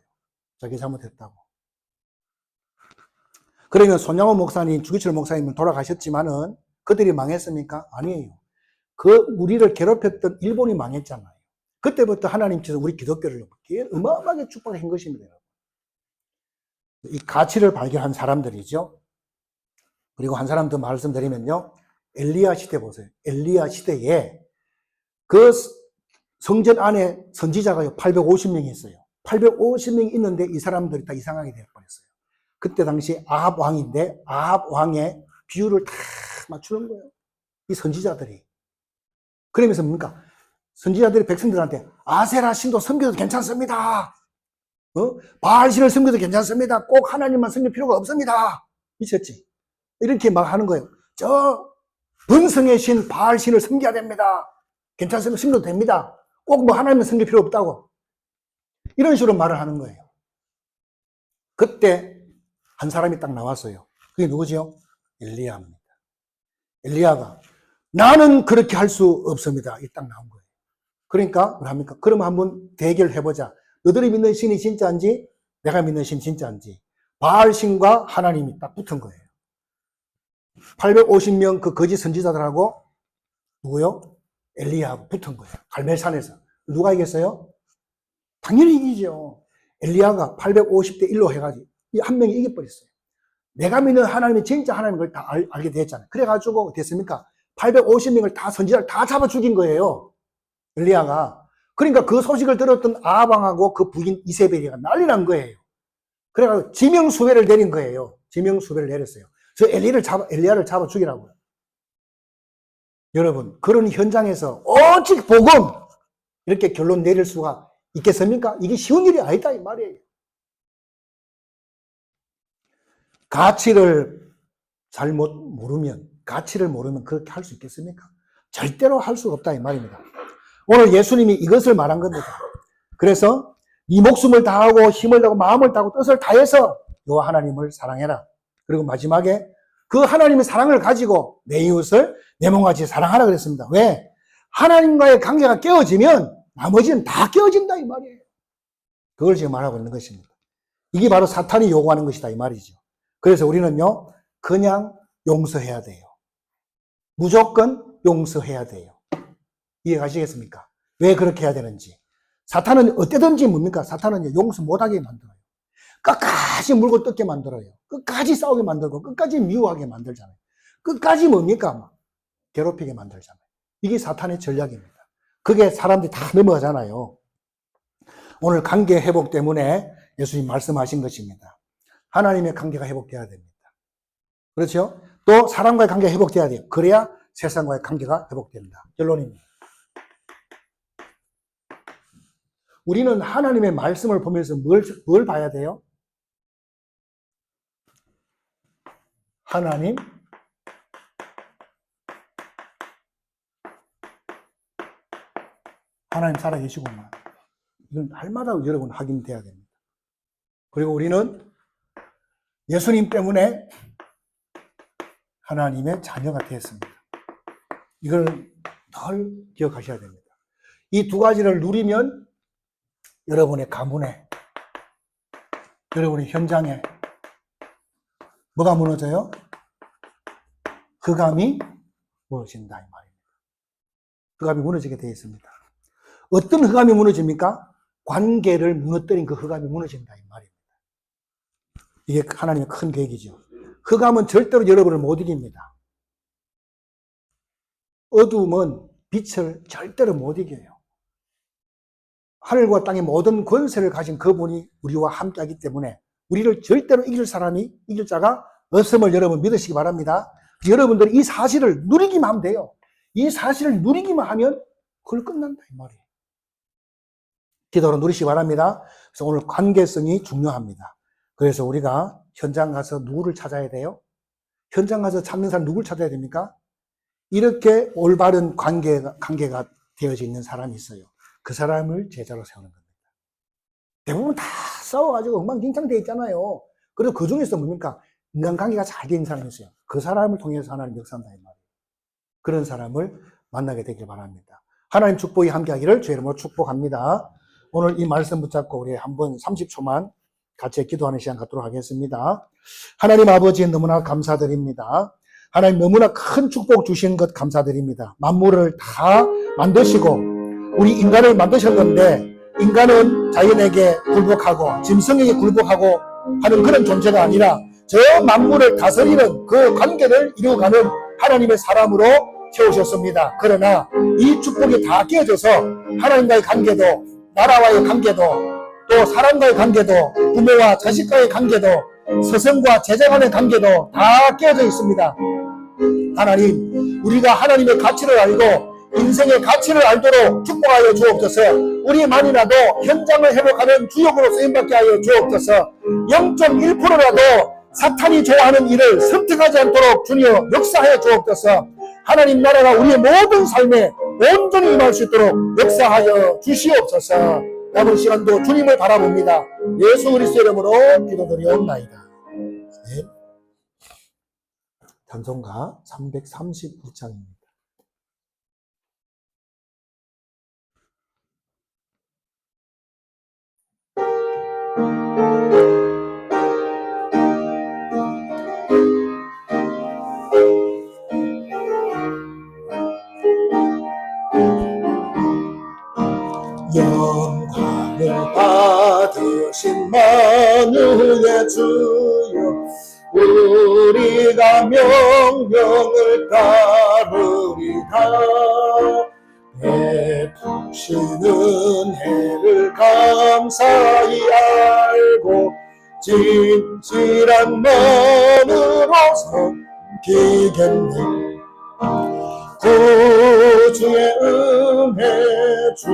자기 잘못했다고. 그러면 손양호 목사님, 주기철 목사님은 돌아가셨지만은 그들이 망했습니까? 아니에요. 우리를 괴롭혔던 일본이 망했잖아요. 그때부터 하나님께서 우리 기독교를 어마어마하게 축복한 것입니다. 이 가치를 발견한 사람들이죠. 그리고 한 사람 더 말씀드리면요. 엘리야 시대 보세요. 엘리야 시대에 그 성전 안에 선지자가 850명이 있어요. 850명이 있는데 이 사람들이 다 이상하게 되어버렸어요. 그때 당시 아합 왕인데 아합 왕의 비율을 다 맞추는 거예요. 이 선지자들이. 그러면서 뭡니까? 선지자들이 백성들한테 아세라 신도 섬겨도 괜찮습니다. 바알 신을 섬겨도 괜찮습니다. 꼭 하나님만 섬길 필요가 없습니다. 미쳤지? 이렇게 막 하는 거예요. 저 번성의 신 바알 신을 섬겨야 됩니다. 괜찮으면 섬겨도 됩니다. 꼭 뭐 하나님만 섬길 필요 없다고. 이런 식으로 말을 하는 거예요. 그때 한 사람이 딱 나왔어요. 그게 누구지요? 엘리야입니다. 엘리야가 나는 그렇게 할 수 없습니다. 이 딱 나온 거예요. 그러니까 뭘 합니까? 그럼 한번 대결해보자. 너들이 믿는 신이 진짜인지 내가 믿는 신이 진짜인지. 바알 신과 하나님이 딱 붙은 거예요. 850명 그 거짓 선지자들하고 누구요? 엘리야하고 붙은 거예요. 갈멜산에서. 누가 이겼어요? 당연히 이기죠. 엘리야가 850대 1로 해가지고 한 명이 이겨버렸어요. 내가 믿는 하나님이 진짜 하나님인 걸 다 알게 됐잖아요. 그래가지고 됐습니까? 850명을 다 선지자를 다 잡아 죽인 거예요. 엘리야가. 그러니까 그 소식을 들었던 아합왕하고 그 부인 이세벨이가 난리 난 거예요. 그래가지고 지명수배를 내린 거예요. 지명수배를 내렸어요. 저 엘리야를 잡아 죽이라고요. 여러분, 그런 현장에서 오직 복음 이렇게 결론 내릴 수가 있겠습니까? 이게 쉬운 일이 아니다 이 말이에요. 가치를 가치를 모르면 그렇게 할 수 있겠습니까? 절대로 할 수 없다 이 말입니다. 오늘 예수님이 이것을 말한 겁니다. 그래서 네 목숨을 다하고 힘을 다하고 마음을 다하고 뜻을 다해서 요 하나님을 사랑해라. 그리고 마지막에 그 하나님의 사랑을 가지고 내 이웃을 내 몸같이 사랑하라 그랬습니다. 왜? 하나님과의 관계가 깨어지면 나머지는 다 깨어진다 이 말이에요. 그걸 지금 말하고 있는 것입니다. 이게 바로 사탄이 요구하는 것이다 이 말이죠. 그래서 우리는요 그냥 용서해야 돼요. 무조건 용서해야 돼요. 이해가시겠습니까? 왜 그렇게 해야 되는지. 사탄은 어때든지 뭡니까? 사탄은 용서 못하게 만들어요. 끝까지 물고 뜯게 만들어요. 끝까지 싸우게 만들고 끝까지 미워하게 만들잖아요. 끝까지 뭡니까? 괴롭히게 만들잖아요. 이게 사탄의 전략입니다. 그게 사람들이 다 넘어가잖아요. 오늘 관계 회복 때문에 예수님 말씀하신 것입니다. 하나님의 관계가 회복돼야 됩니다. 그렇죠? 또 사람과의 관계가 회복돼야 돼요. 그래야 세상과의 관계가 회복된다. 결론입니다. 우리는 하나님의 말씀을 보면서 뭘 봐야 돼요? 하나님 살아계시구만. 이건 날마다 여러분 확인돼야 됩니다. 그리고 우리는 예수님 때문에 하나님의 자녀가 되었습니다. 이걸 늘 기억하셔야 됩니다. 이 두 가지를 누리면 여러분의 가문에, 여러분의 현장에 뭐가 무너져요? 흑암이 무너진다 이 말입니다. 흑암이 무너지게 되어 있습니다. 어떤 흑암이 무너집니까? 관계를 무너뜨린 그 흑암이 무너진다 이 말입니다. 이게 하나님의 큰 계획이죠. 흑암은 절대로 여러분을 못 이깁니다. 어둠은 빛을 절대로 못 이겨요. 하늘과 땅의 모든 권세를 가진 그분이 우리와 함께하기 때문에 우리를 절대로 이길 자가 없음을 여러분 믿으시기 바랍니다. 여러분들이 이 사실을 누리기만 하면 돼요. 이 사실을 누리기만 하면 그걸 끝난다 이 말이에요. 기도로 누리시기 바랍니다. 그래서 오늘 관계성이 중요합니다. 그래서 우리가 현장 가서 누구를 찾아야 돼요? 현장 가서 찾는 사람 누구를 찾아야 됩니까? 이렇게 올바른 관계가 되어져 있는 사람이 있어요. 그 사람을 제자로 세우는 겁니다. 대부분 다 싸워가지고 엉망진창 되어 있잖아요. 그래서 그 중에서 뭡니까? 인간관계가 잘 되는 사람이 있어요. 그 사람을 통해서 하나님 역사한다 이 말이에요. 그런 사람을 만나게 되길 바랍니다. 하나님 축복이 함께하기를 주의 이름으로 축복합니다. 오늘 이 말씀 붙잡고 우리 한번 30초만 같이 기도하는 시간 갖도록 하겠습니다. 하나님 아버지 너무나 감사드립니다. 하나님 너무나 큰 축복 주신 것 감사드립니다. 만물을 다 만드시고 우리 인간을 만드셨는데 인간은 자연에게 굴복하고 짐승에게 굴복하고 하는 그런 존재가 아니라 저 만물을 다스리는 그 관계를 이루어가는 하나님의 사람으로 세우셨습니다. 그러나 이 축복이 다 깨져서 하나님과의 관계도 나라와의 관계도 또 사람과의 관계도 부모와 자식과의 관계도 스승과 제자 간의 관계도 다 깨져 있습니다. 하나님, 우리가 하나님의 가치를 알고 인생의 가치를 알도록 축복하여 주옵소서. 우리만이라도 현장을 회복하는 주역으로 쓰임받게 하여 주옵소서. 0.1%라도 사탄이 좋아하는 일을 선택하지 않도록 주여 역사하여 주옵소서. 하나님 나라가 우리의 모든 삶에 온전히 임할 수 있도록 역사하여 주시옵소서. 남은 시간도 주님을 바라봅니다. 예수 그리스도 이름으로 기도드리옵나이다. 네. 찬송가 332장입니다. 영광을 받으신 만유의 주여 우리가 명령을 따르리다. 베푸시는 은혜를 감사히 알고 진실한 마음으로 섬기겠네. 구주의 은혜 주